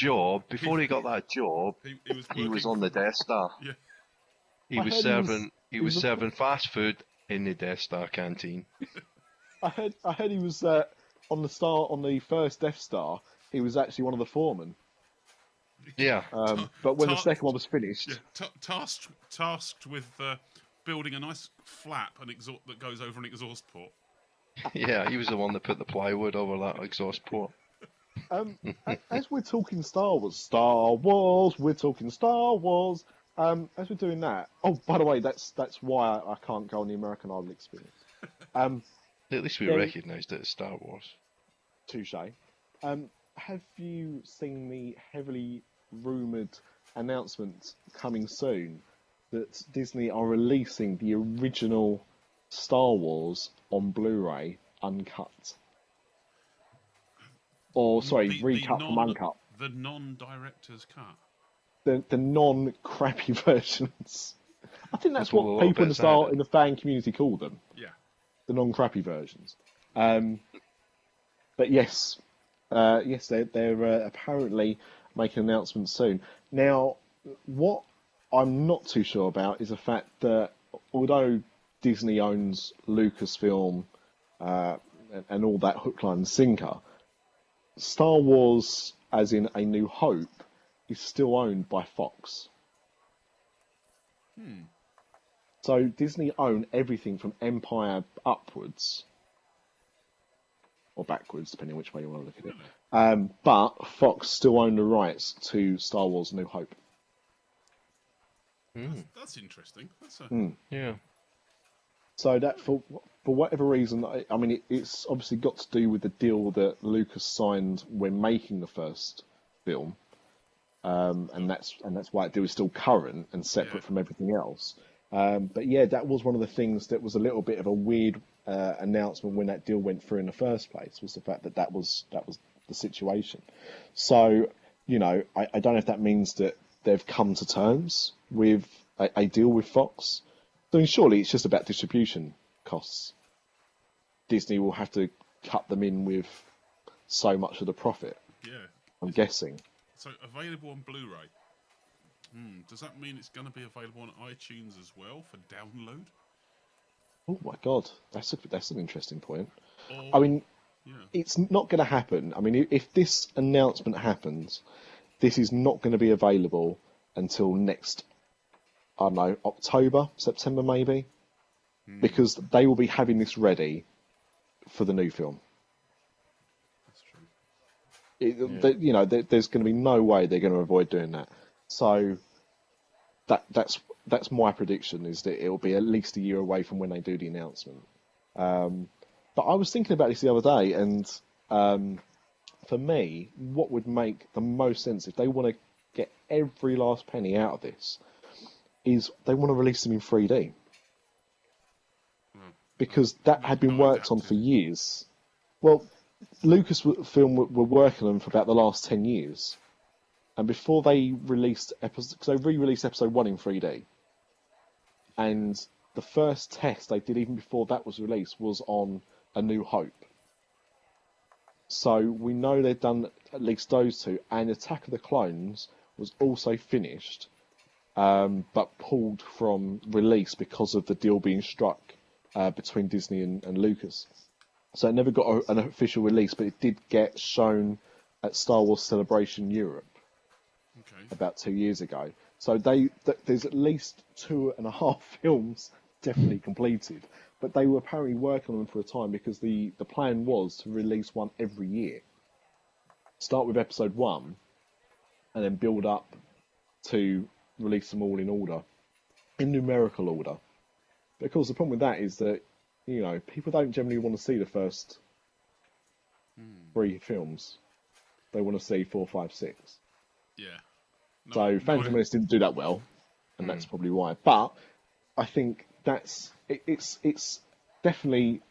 job, He he was on the Death Star. Yeah. He was serving fast food in the Death Star canteen. I heard he was on the first Death Star. He was actually one of the foremen. Yeah. But when the second one was finished, Yeah. Tasked with building a nice flap that goes over an exhaust port. Yeah, he was the one that put the plywood over that exhaust port. as we're talking Star Wars, we're talking Star Wars. As we're doing that, oh, by the way, that's why I can't go on the American Idol experience. At least we then- recognised it as Star Wars. Touche. Have you seen the heavily rumoured announcement coming soon that Disney are releasing the original Star Wars on Blu-ray uncut? Or, sorry, recut from uncut. The non-director's cut. The non-crappy versions. I think that's That's what a what lot of people bits in the fan community call them. Yeah. The non-crappy versions. But yes, they're apparently making an announcement soon. Now, what I'm not too sure about is the fact that although Disney owns Lucasfilm and all that hook, line, and sinker, Star Wars, as in A New Hope, is still owned by Fox. So Disney own everything from Empire upwards. Or backwards, depending which way you want to look at it. But Fox still own the rights to Star Wars A New Hope. That's interesting. Yeah. So that, for whatever reason, I mean, it's obviously got to do with the deal that Lucas signed when making the first film. And that's why that deal is still current and separate from everything else. But yeah, that was one of the things that was a little bit of a weird announcement when that deal went through in the first place, was the fact that was the situation. So, you know, I don't know if that means that they've come to terms with a deal with Fox. I mean, surely it's just about distribution costs. Disney will have to cut them in with so much of the profit. Yeah. I'm guessing. So available on Blu-ray. Does that mean it's going to be available on iTunes as well for download? Oh my God, that's an interesting point. Or, I mean, yeah. it's not going to happen. I mean, if this announcement happens, this is not going to be available until next, I don't know, October, September maybe, because they will be having this ready for the new film. That's true. There's going to be no way they're going to avoid doing that. So that's my prediction, is that it will be at least a year away from when they do the announcement. But I was thinking about this the other day, and for me, what would make the most sense if they want to get every last penny out of this is they want to release them in 3D. Because that had been worked on for years. Well, Lucasfilm were working on them for about the last 10 years. And before they released because they re-released episode 1 in 3D. And the first test they did even before that was released was on A New Hope. So we know they've done at least those two, and Attack of the Clones was also finished, but pulled from release because of the deal being struck between Disney and Lucas. So it never got an official release, but it did get shown at Star Wars Celebration Europe about 2 years ago. So there's at least 2.5 films definitely completed, but they were apparently working on them for a time because the plan was to release one every year. Start with episode 1 and then build up to release them all in order, in numerical order. But of course, the problem with that is that, you know, people don't generally want to see the first 3 films. They want to see 4, 5, 6. Yeah. So Phantom Menace didn't do that well, and that's probably why. But I think it's definitely,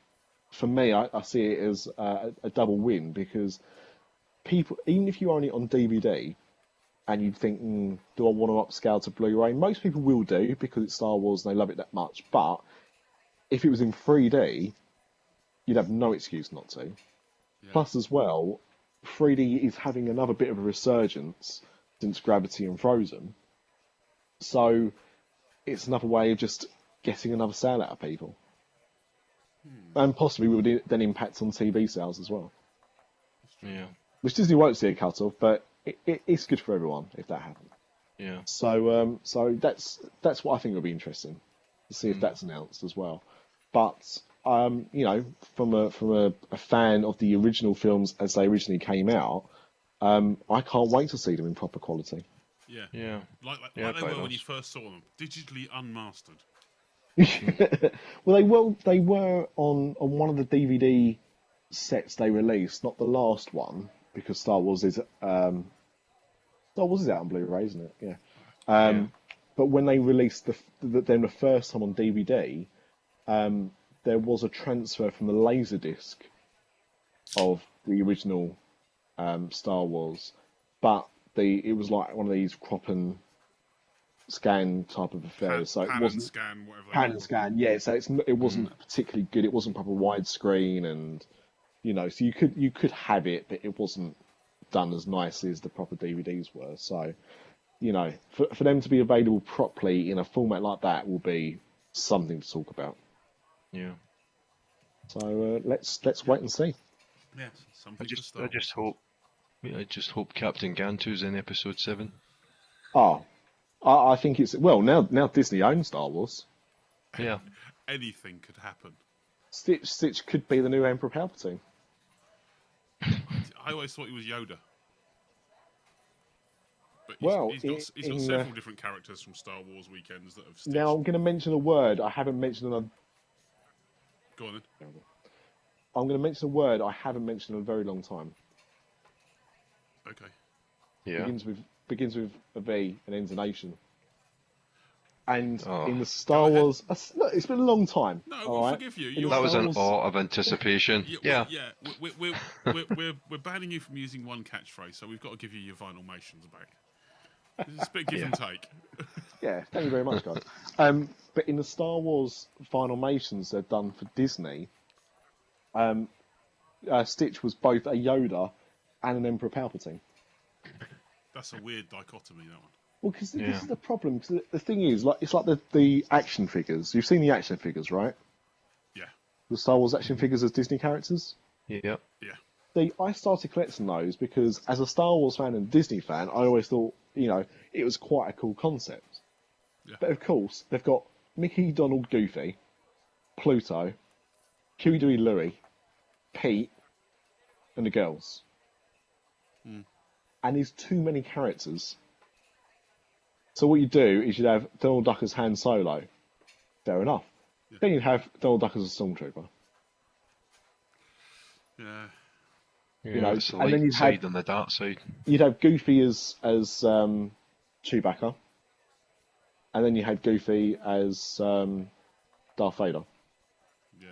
for me, I see it as a double win, because people, even if you own it on DVD, and you'd think, do I want to upscale to Blu-ray? Most people will do because it's Star Wars and they love it that much. But if it was in 3D, you'd have no excuse not to. Yeah. Plus, as well, 3D is having another bit of a resurgence since Gravity and Frozen. So it's another way of just getting another sale out of people. And possibly would then impact on TV sales as well. Yeah. Which Disney won't see a cut off, but it's good for everyone if that happens. Yeah. So that's what I think will be interesting to see if that's announced as well. But from a fan of the original films as they originally came out, I can't wait to see them in proper quality. Yeah. Yeah. Like Yeah, they were when nice. you first saw them, digitally unmastered. Well, they were on one of the DVD sets they released, not the last one, because Star Wars is out on Blu-ray, isn't it? Yeah. But when they released the first time on DVD, there was a transfer from the Laserdisc of the original Star Wars, but it was like one of these crop and scan type of affairs. So it wasn't scan, whatever. pan and scan. Yeah, so it wasn't particularly good. It wasn't proper widescreen, and so you could have it, but it wasn't done as nicely as the proper DVDs were. So, for them to be available properly in a format like that will be something to talk about. Yeah. So let's wait and see. Yes, something to I start. just hope Captain Gantu's in episode 7. Oh, I think it's now Disney owns Star Wars. Yeah. Anything could happen. Stitch could be the new Emperor Palpatine. I always thought he was Yoda. But he's got several different characters from Star Wars weekends that have stitched. Now I'm going to mention a word I haven't mentioned in a. Go on then. I'm going to mention a word I haven't mentioned in a very long time. Okay. Yeah. Begins with a V and ends in Asian. And Oh. in the Star Wars, look, it's been a long time. No, all we'll right? forgive you. In the That was Star an Wars- awe of anticipation. Yeah. We're banning you from using one catchphrase, so we've got to give you your vinyl mations back. It's a bit give and take. Yeah, thank you very much, guys. But in the Star Wars Filmations they've done for Disney, Stitch was both a Yoda and an Emperor Palpatine. That's a weird dichotomy, that one. Well, because this is the problem. Because the thing is, it's like the action figures. You've seen the action figures, right? Yeah. The Star Wars action figures as Disney characters. Yeah. Yeah. I started collecting those because, as a Star Wars fan and Disney fan, I always thought, it was quite a cool concept. Yeah. But of course, they've got Mickey, Donald, Goofy, Pluto, Huey, Dewey, Louie, Pete, and the girls. And there's too many characters. So what you do is you'd have Donald Duck as Han Solo. Fair enough. Yeah. Then you'd have Donald Duck as a Stormtrooper. Yeah. Yeah, it's the and then light you'd side have and the dark side. you'd have Goofy as Chewbacca, and then you had Goofy as Darth Vader. Yeah.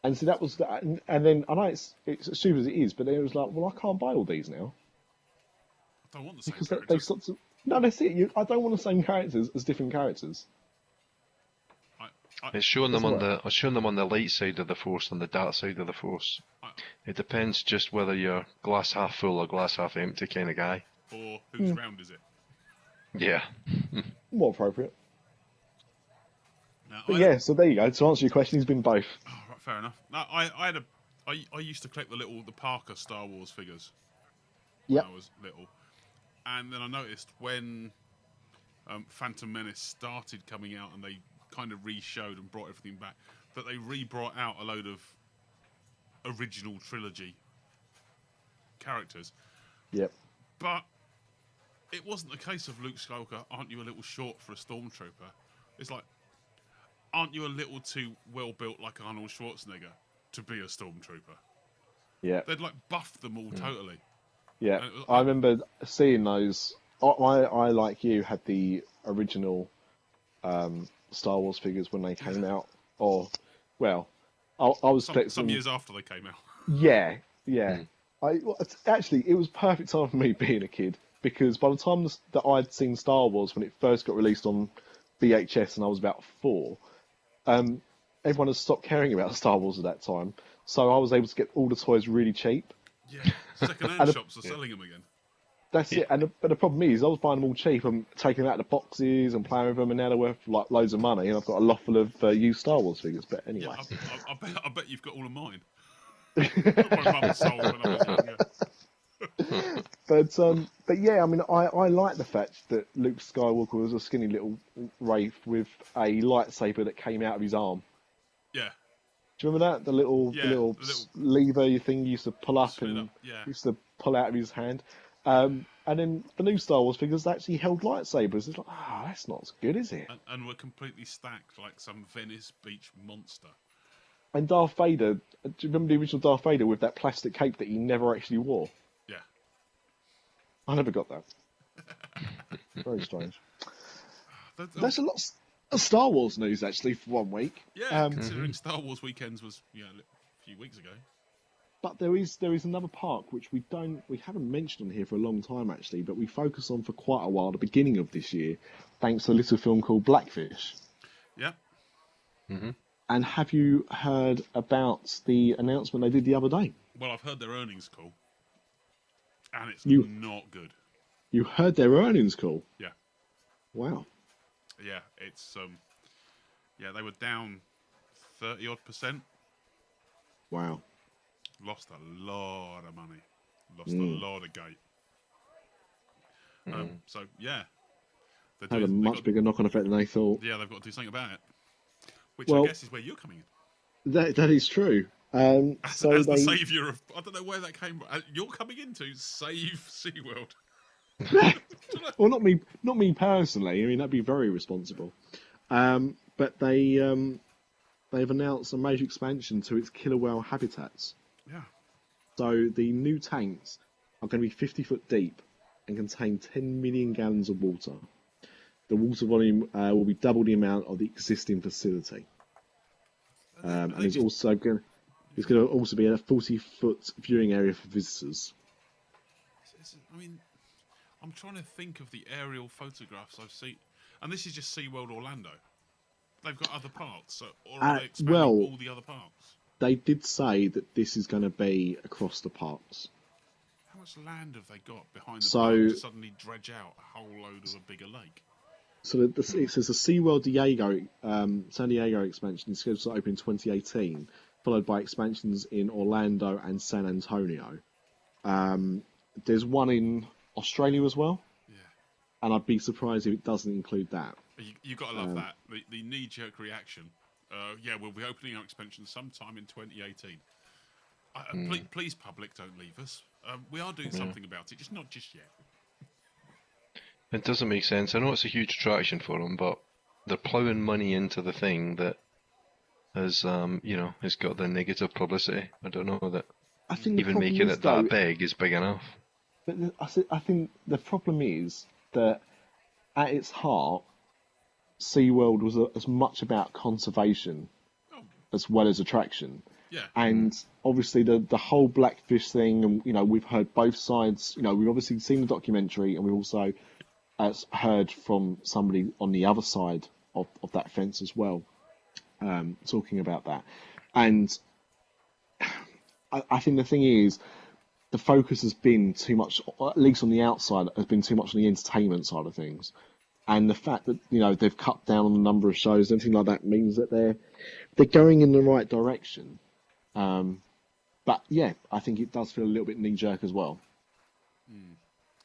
And so that was that. And then I know it's as stupid as it is, but then it was like, well, I can't buy all these now I don't want the same because character. they sort of. No, that's it. I don't want the same characters as different characters. It's showing them Doesn't on the light side of the Force and the dark side of the Force. It depends just whether you're glass half full or glass half empty kind of guy. Or whose round is it? Yeah. More appropriate. Now, But yeah, so there you go. To answer your question, he's been both. Oh, right, fair enough. Now, I used to collect the Parker Star Wars figures when Yep. I was little, and then I noticed when Phantom Menace started coming out and they kind of re-showed and brought everything back, that they re-brought out a load of original trilogy characters. Yep. But it wasn't a case of Luke Skywalker, aren't you a little short for a stormtrooper? It's like, aren't you a little too well built like Arnold Schwarzenegger to be a stormtrooper? Yeah. They'd like buffed them all totally. Yeah. And it was- I remember seeing those. I like you, had the original Star Wars figures when they came out. Or, well, I was Some collecting. years after they came out. Yeah. Actually, it was perfect time for me being a kid because by the time that I'd seen Star Wars when it first got released on VHS and I was about 4, everyone had stopped caring about Star Wars at that time. So I was able to get all the toys really cheap. Yeah, second-hand shops are selling them again. That's it. But the problem is, I was buying them all cheap and taking them out of the boxes and playing with them, and now they're worth like loads of money. And I've got a lot full of used Star Wars figures. But anyway, yeah, I bet you've got all of mine. My mum sold when I was younger. But yeah, I mean, I like the fact that Luke Skywalker was a skinny little wraith with a lightsaber that came out of his arm. Yeah. Do you remember that? The little lever thing you used to pull up and used to pull out of his hand. And then the new Star Wars figures actually held lightsabers. It's like, that's not as good, is it? And were completely stacked like some Venice Beach monster. And Darth Vader, do you remember the original Darth Vader with that plastic cape that he never actually wore? Yeah. I never got that. Very strange. There's a lot of Star Wars news, actually, for 1 week. Yeah, considering Star Wars weekends was a few weeks ago. But there is another park which we haven't mentioned on here for a long time, actually, but we focused on for quite a while, the beginning of this year, thanks to a little film called Blackfish. Yeah. Mm-hmm. And have you heard about the announcement they did the other day? Well, I've heard their earnings call, and it's not good. You heard their earnings call? Yeah. Wow. Yeah, it's they were down 30-odd%. Wow. Lost a lot of money. Lost a lot of gate. So yeah, had a much bigger knock-on effect than they thought. Yeah, they've got to do something about it. Which I guess is where you're coming in. That is true. As the saviour of, I don't know where that came from. You're coming in to save SeaWorld. Well, not me personally. I mean, that'd be very responsible. But they've announced a major expansion to its killer whale habitats. Yeah. So the new tanks are going to be 50 foot deep and contain 10 million gallons of water. The water volume will be double the amount of the existing facility. And it's going to also be a 40-foot viewing area for visitors. I mean, I'm trying to think of the aerial photographs I've seen, and this is just SeaWorld Orlando. They've got other parts, or are they expanding all the other parks? They did say that this is going to be across the parks. How much land have they got behind the park to suddenly dredge out a whole load of a bigger lake? So it says the SeaWorld San Diego expansion is scheduled to open in 2018, followed by expansions in Orlando and San Antonio. There's one in Australia as well. Yeah. And I'd be surprised if it doesn't include that. You've got to love that. The knee-jerk reaction. We'll be opening our expansion sometime in 2018. Please, public, don't leave us. We are doing something about it, just not just yet. It doesn't make sense. I know it's a huge attraction for them, but they're ploughing money into the thing that has, has got the negative publicity. I don't know that even making it that big is big enough. But I think the problem is that at its heart, SeaWorld was as much about conservation as well as attraction. Yeah. And obviously the whole Blackfish thing, and we've heard both sides. We've obviously seen the documentary, and we've also heard from somebody on the other side of that fence as well, talking about that. And I think the thing is, the focus has been too much, at least on the outside, has been too much on the entertainment side of things. And the fact that they've cut down on the number of shows and everything like that means that they're going in the right direction. But yeah, I think it does feel a little bit knee-jerk as well.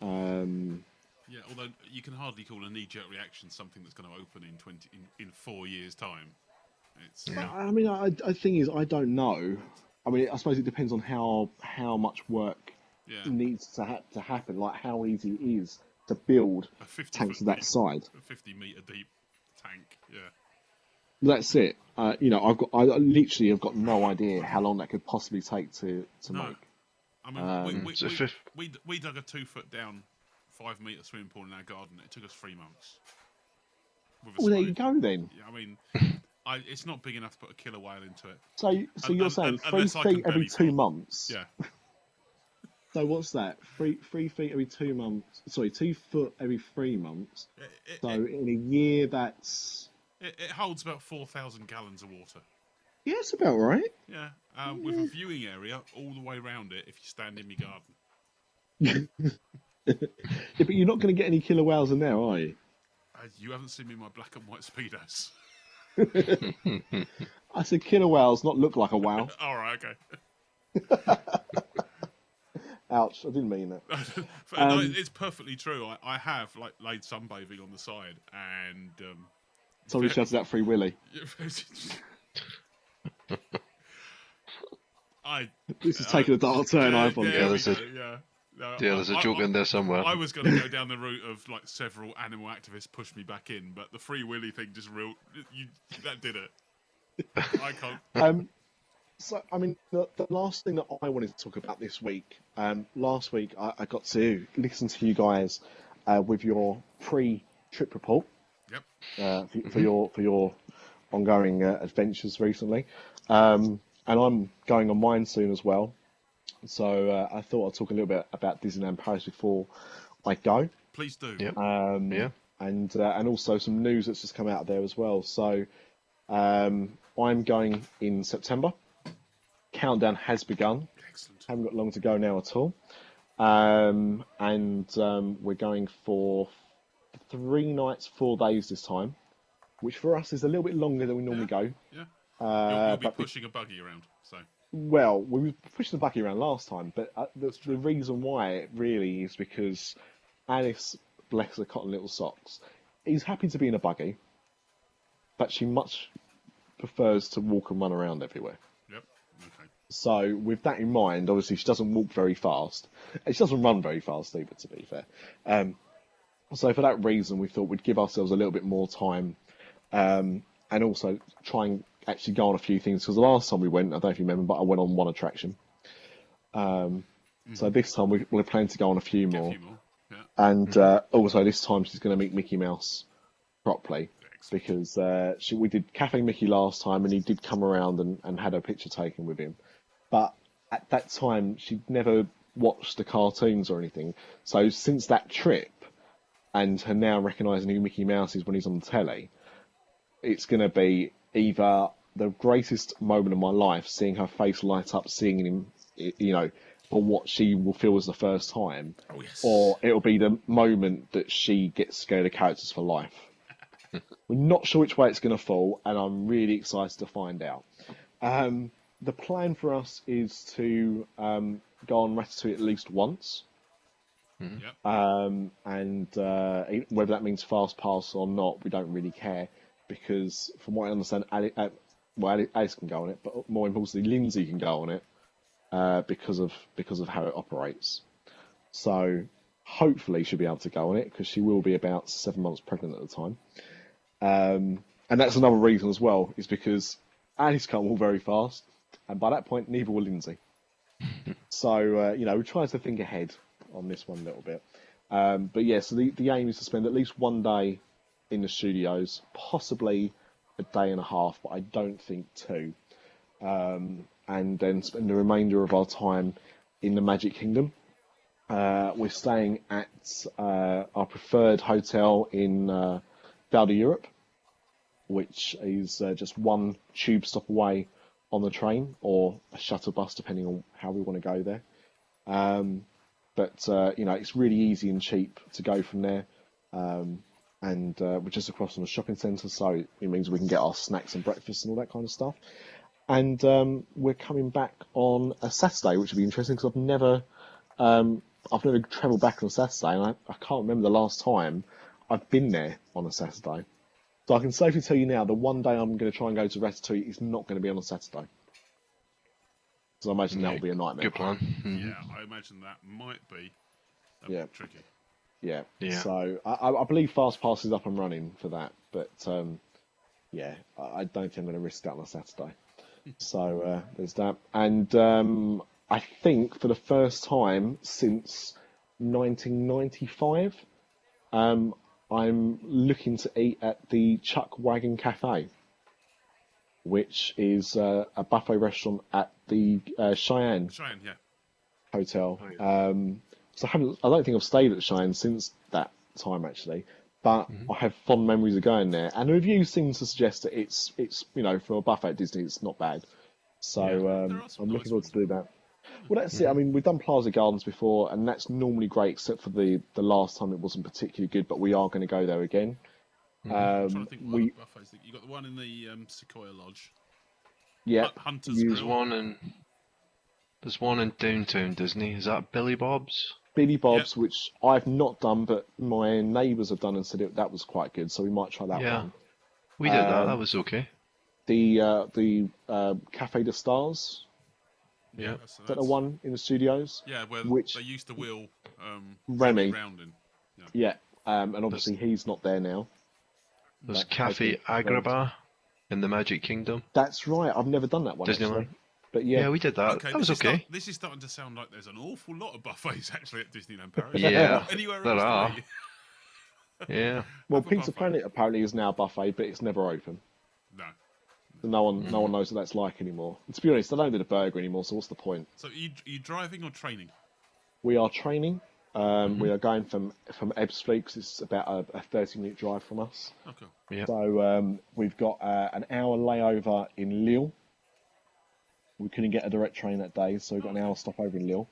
Yeah, although you can hardly call a knee-jerk reaction something that's going to open in 4 years' time. I mean, I think is I don't know. I mean, I suppose it depends on how much work needs to happen, like how easy it is to build tanks of that size. A 50-meter deep tank, yeah. That's it. I literally have got no idea how long that could possibly take to make. I mean, we dug a 2-foot down 5-meter swimming pool in our garden. It took us 3 months. Well, there you go then. Yeah, I mean, it's not big enough to put a killer whale into it. So you're saying 3 feet every 2 months? Yeah. So what's that? 3 feet every 2 months. Sorry, 2 foot every 3 months. So in a year, that's It holds about 4,000 gallons of water. yeah, it's about right. Yeah, with a viewing area all the way around it if you stand in your garden. Yeah, but you're not going to get any killer whales in there, are you? You haven't seen me in my black and white Speedos. I said killer whales, not look like a whale. All right, okay. Ouch! I didn't mean that. No, it's perfectly true. I have laid sunbathing on the side and. Sorry, shouted out Free Willy. This is taking a dark turn. I apologise. There's a joke in there somewhere. I was going to go down the route of like several animal activists pushed me back in, but the Free Willy thing just that did it. I can't. So, I mean, the last thing that I wanted to talk about this week, last week I got to listen to you guys with your pre-trip report. Yep. For your ongoing adventures recently, and I'm going on mine soon as well. So I thought I'd talk a little bit about Disneyland Paris before I go. Please do. Yep. And also some news that's just come out there as well. So I'm going in September. Countdown has begun. Excellent. Haven't got long to go now at all. And we're going for 3 nights, 4 days this time, which for us is a little bit longer than we normally go. Yeah. You'll be pushing a buggy around, so. Well, we were pushing the buggy around last time, but the reason why really is because Alice, bless her cotton little socks, is happy to be in a buggy, but she much prefers to walk and run around everywhere. Yep. Okay. So with that in mind, obviously she doesn't walk very fast. She doesn't run very fast either, to be fair. So for that reason, we thought we'd give ourselves a little bit more time, and also try and actually go on a few things. Because the last time we went, I don't know if you remember, but I went on one attraction. So this time we're planning to go on a few more. Yeah. And also this time she's going to meet Mickey Mouse properly. Because we did Cafe Mickey last time, and he did come around and had a picture taken with him. But at that time, she'd never watched the cartoons or anything. So since that trip, and her now recognising who Mickey Mouse is when he's on the telly, it's going to be either the greatest moment of my life, seeing her face light up, seeing him, for what she will feel as the first time, or it'll be the moment that she gets scared of characters for life. We're not sure which way it's going to fall, and I'm really excited to find out. The plan for us is to go on Ratatouille at least once. Yep. And whether that means fast pass or not, we don't really care, because from what I understand, Alice can go on it, but more importantly, Lindsay can go on it because of how it operates. So hopefully she'll be able to go on it, because she will be about 7 months pregnant at the time. And that's another reason as well, is because Alice can't walk very fast, and by that point, neither will Lindsay. So, we try to think ahead on this one a little bit. But yeah, so the aim is to spend at least 1 day in the studios, possibly a day and a half, but I don't think 2. And then spend the remainder of our time in the Magic Kingdom. We're staying at our preferred hotel in Val d'Europe, which is just 1 tube stop away on the train, or a shuttle bus, depending on how we want to go there. But it's really easy and cheap to go from there. And we're just across from the shopping centre, so it means we can get our snacks and breakfast and all that kind of stuff. And we're coming back on a Saturday, which will be interesting, because I've never travelled back on a Saturday, and I can't remember the last time I've been there on a Saturday. So I can safely tell you now, the one day I'm going to try and go to Ratatouille is not going to be on a Saturday. So I imagine that will be a nightmare. Good plan. Yeah, I imagine that might be a bit tricky. Yeah. Yeah. So I believe Fast Pass is up and running for that, but I don't think I'm going to risk that on a Saturday. So there's that. And I think for the first time since 1995, I'm looking to eat at the Chuck Wagon Cafe, which is a buffet restaurant at the Cheyenne. Cheyenne, yeah. Hotel. Oh, yeah. So I don't think I've stayed at the Shine since that time actually, but I have fond memories of going there. And the reviews seem to suggest that it's for a buffet at Disney, it's not bad. So There are some I'm looking nice forward to ones. do that. Well, that's it. I mean, we've done Plaza Gardens before, and that's normally great, except for the last time it wasn't particularly good. But we are going to go there again. I'm trying to think what other We buffets. You got the one in the Sequoia Lodge. yeah, Hunter's you, There's Grill. there's one in downtown Disney. Is that Billy Bob's? Billy Bob's, which I've not done, but my neighbours have done and said that was quite good. So we might try that Yeah. one. We did that. That was okay. The Cafe de Stars, Yeah, is that the one in the studios? Yeah, where Which they used to wheel Remy. round in. Yeah, and obviously he's not there now. There's That Cafe Cafe Agrabah in the Magic Kingdom. That's right. I've never done that one Disneyland. actually. But Yeah, yeah, we did that. Okay, That was okay. This is starting to sound like there's an awful lot of buffets actually at Disneyland Paris. Yeah, Not anywhere there else. are. Really. Yeah. well, Have a Pizza buffet. Planet apparently is now a buffet, but it's never open. No. No one knows what that's like anymore. And to be honest, I don't do the burger anymore, so what's the point? So you driving or training? We are training. We are going from Ebbsfleet 'cause it's about a 30-minute drive from us. Okay. Yeah. So we've got an hour layover in Lille. We couldn't get a direct train that day, so we've got an hour stopover in Lille,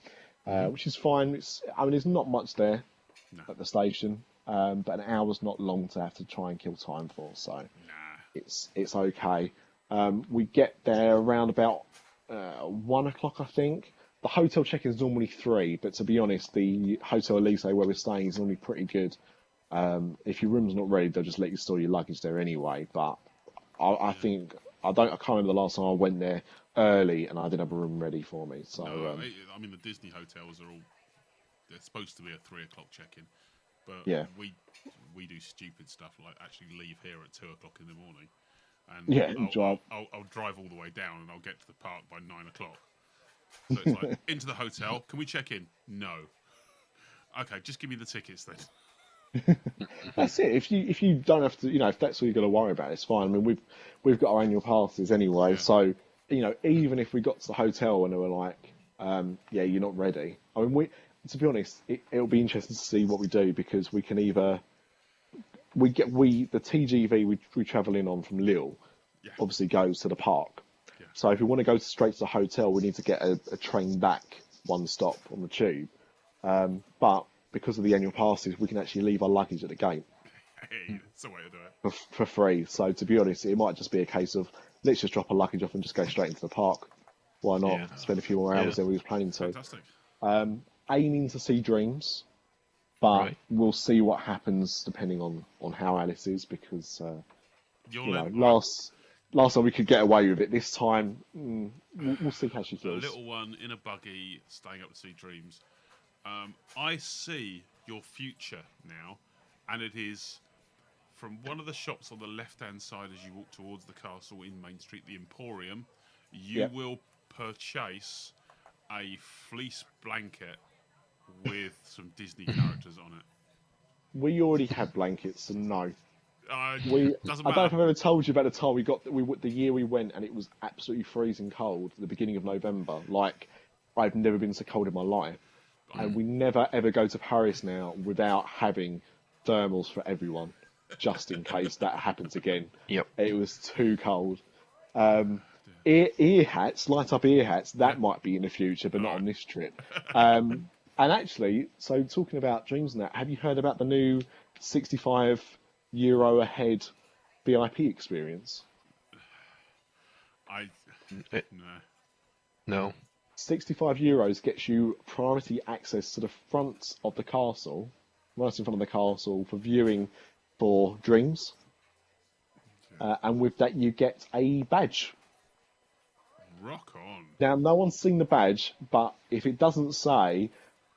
which is fine. There's not much there at the station, but an hour's not long to have to try and kill time for, so it's okay. We get there around about 1 o'clock, I think. The hotel check-in is normally 3, but to be honest, the Hotel Elise where we're staying is normally pretty good. If your room's not ready, they'll just let you store your luggage there anyway. But I think I can't remember the last time I went there early and I didn't have a room ready for me. So No, I mean the Disney hotels they're supposed to be a 3 o'clock check-in, but Yeah. we do stupid stuff like actually leave here at 2 o'clock in the morning, and Yeah, drive. I'll drive all the way down and I'll get to the park by 9 o'clock. So it's like into the hotel. Can we check in? No. Okay, just give me the tickets then. That's it. If you don't have to, if that's all you've got to worry about, it's fine. I mean, we've got our annual passes anyway, so even if we got to the hotel and they were like, yeah, you're not ready. I mean, to be honest, it'll be interesting to see what we do because we can either the TGV we travel in on from Lille obviously goes to the park. Yeah. So if we want to go straight to the hotel, we need to get a train back one stop on the tube. But because of the annual passes, we can actually leave our luggage at the gate Hey, that's the way to do it. for free. So to be honest, it might just be a case of let's just drop our luggage off and just go straight into the park. Why not? Yeah. Spend a few more hours there we was planning to. Fantastic. Aiming to see Dreams, but Right. we'll see what happens depending on how Alice is because You'll last time we could get away with it. This time we'll see how she a feels. little one in a buggy staying up to see dreams. I see your future now, and it is from one of the shops on the left-hand side as you walk towards the castle in Main Street, the Emporium. You Yep. will purchase a fleece blanket with some Disney characters on it. We already had blankets, and no. Doesn't I don't know matter. if I've ever told you about the time the year we went and it was absolutely freezing cold at the beginning of November. Like, I've never been so cold in my life. And we never ever go to Paris now without having thermals for everyone, just in case that happens again. Yep. It was too cold. Ear hats, light up ear hats, that might be in the future, but not on this trip. And actually, so talking about dreams and that, have you heard about the new €65 a head VIP experience? No. No. €65 gets you priority access to the front of the castle, right in front of the castle, for viewing for dreams. And with that, you get a badge. Rock on. Now, no one's seen the badge, but if it doesn't say,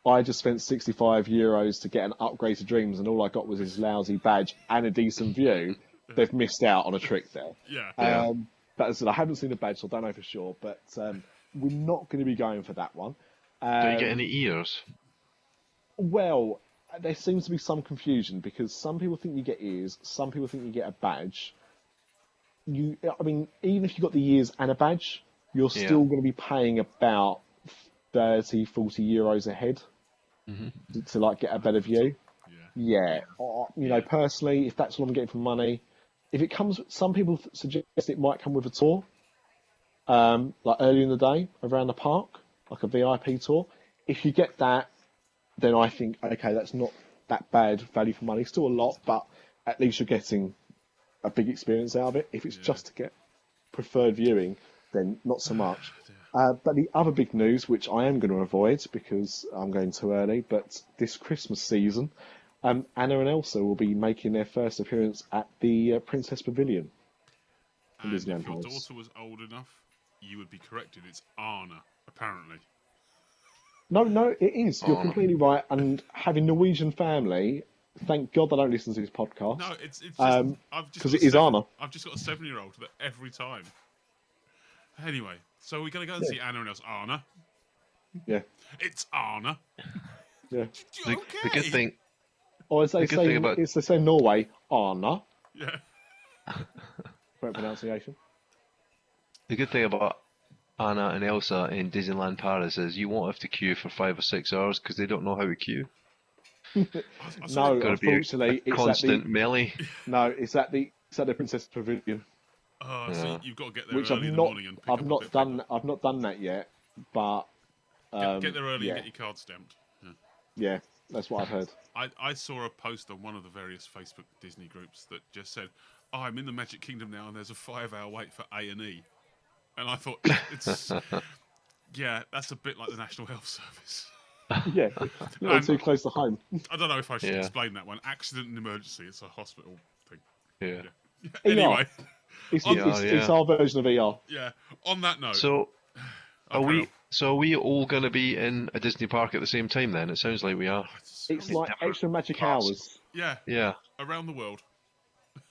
I just spent €65 to get an upgrade to dreams, and all I got was this lousy badge and a decent view, they've missed out on a trick there. Yeah. But as I said, I haven't seen the badge, so I don't know for sure. But we're not going to be going for that one. Don't you get any ears? Well, there seems to be some confusion because some people think you get ears, some people think you get a badge. I mean, even if you got the ears and a badge, you're still going to be paying about 30, 40 euros a head to like get a better view. Yeah. You know, personally, if that's what I'm getting for money, if it comes, some people suggest it might come with a tour, like early in the day around the park, like a VIP tour. If you get that, then I think, okay, that's not that bad value for money. Still a lot, but at least you're getting a big experience out of it. If it's just to get preferred viewing, then not so much. But the other big news, which I am going to avoid because I'm going too early, but this Christmas season, Anna and Elsa will be making their first appearance at the Princess Pavilion. And if your daughter was old enough, you would be corrected. It's Anna, apparently. No, it is. You're completely right. And having Norwegian family, thank God they don't listen to this podcast. No, it's just because it is Anna. I've just got a 7-year-old that every time. Anyway, so we're going to go and see Anna and Elsa. Anna. Yeah. It's Anna. Yeah. The good thing. Or as they say, it's the same Norway, Anna. Yeah. Correct pronunciation. The good thing about Anna and Elsa in Disneyland Paris is you won't have to queue for 5 or 6 hours because they don't know how to queue. No, unfortunately, it's constant melee. No, it's at the Princess Pavilion. So you've got to get there which early in the morning and pick I've not done that yet, but get there early and get your card stamped. Yeah, that's what I've heard. I saw a post on one of the various Facebook Disney groups that just said, "Oh, I'm in the Magic Kingdom now, and there's a 5-hour wait for A&E," and I thought, it's that's a bit like the National Health Service. Yeah, not too close to home. I don't know if I should explain that one. Accident and emergency. It's a hospital thing. Yeah. Anyway, it's our version of ER. Yeah. On that note, so are we all going to be in a Disney park at the same time? Then it sounds like we are. It's like extra magic hours. Yeah. Yeah. Around the world.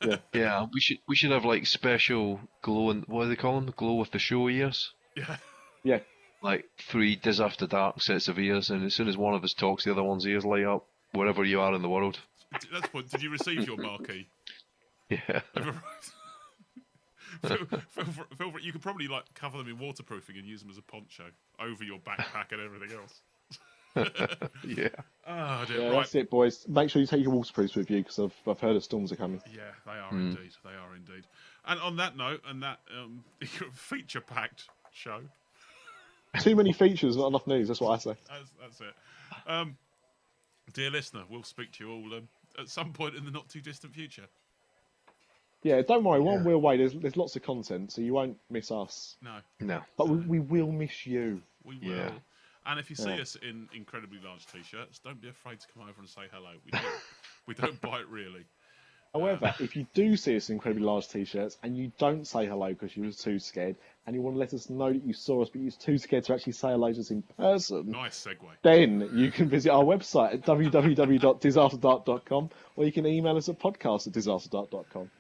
Yeah. Yeah. We should have like special glow and what do they call them? Glow with the show ears. Yeah. Yeah. Like 3 Disafterdark sets of ears, and as soon as one of us talks, the other one's ears light up wherever you are in the world. That's point. Did you receive your marquee? Yeah. Feel free, you could probably like cover them in waterproofing and use them as a poncho over your backpack and everything else. Yeah. Oh, dear. Yeah, right. that's it, boys. Make sure you take your waterproofs with you because I've heard of storms are coming. Yeah, they are indeed. They are indeed. And on that note, and that feature-packed show. Too many features, not enough news. That's what I say. That's it. Dear listener, we'll speak to you all at some point in the not-too-distant future. Yeah, don't worry. While we're away, there's lots of content, so you won't miss us. No. But we will miss you. We will. Yeah. And if you see us in incredibly large t-shirts, don't be afraid to come over and say hello. We don't bite really. However, if you do see us in incredibly large t-shirts and you don't say hello because you were too scared, and you want to let us know that you saw us but you're too scared to actually say hello to us in person, nice segue. Then you can visit our website at www.disafterdark.com, or you can email us at podcast@disafterdark.com.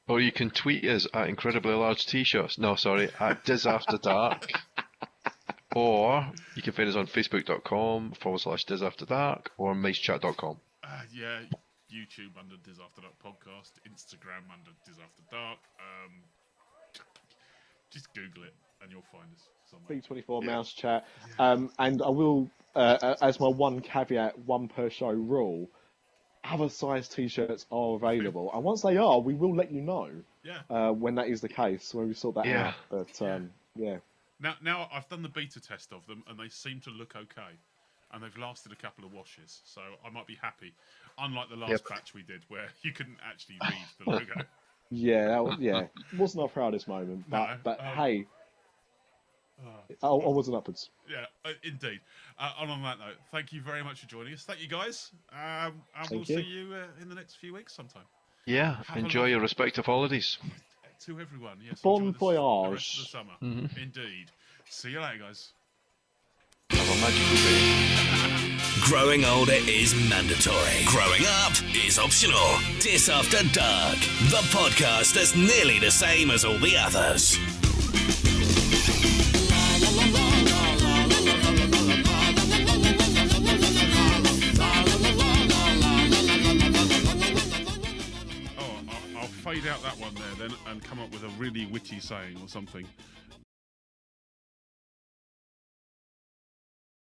Or you can tweet us at incredibly large t-shirts. No, sorry, at Disafterdark. Or you can find us on facebook.com/Disafterdark or macechat.com. Yeah, YouTube under Disafterdark Podcast, Instagram under Disafterdark. Just Google it and you'll find us somewhere. B24 Mouse Chat. And I will, as my one caveat, one per show rule, other size t-shirts are available. And once they are, we will let you know when that is the case, when we sort that out. But, yeah. Now I've done the beta test of them and they seem to look okay. And they've lasted a couple of washes, so I might be happy. Unlike the last batch we did, where you couldn't actually read the logo. Yeah, it wasn't our proudest moment, but hey, I wasn't upwards. Yeah, indeed. And on that note, thank you very much for joining us. Thank you, guys. And we'll see you in the next few weeks sometime. Yeah, enjoy your respective holidays. To everyone, yes. Bon voyage. The rest of the summer. Indeed. See you later, guys. Have a magical day. Growing older is mandatory. Growing up is optional. Disafterdark, the podcast that's nearly the same as all the others. I'll fade out that one there then and come up with a really witty saying or something.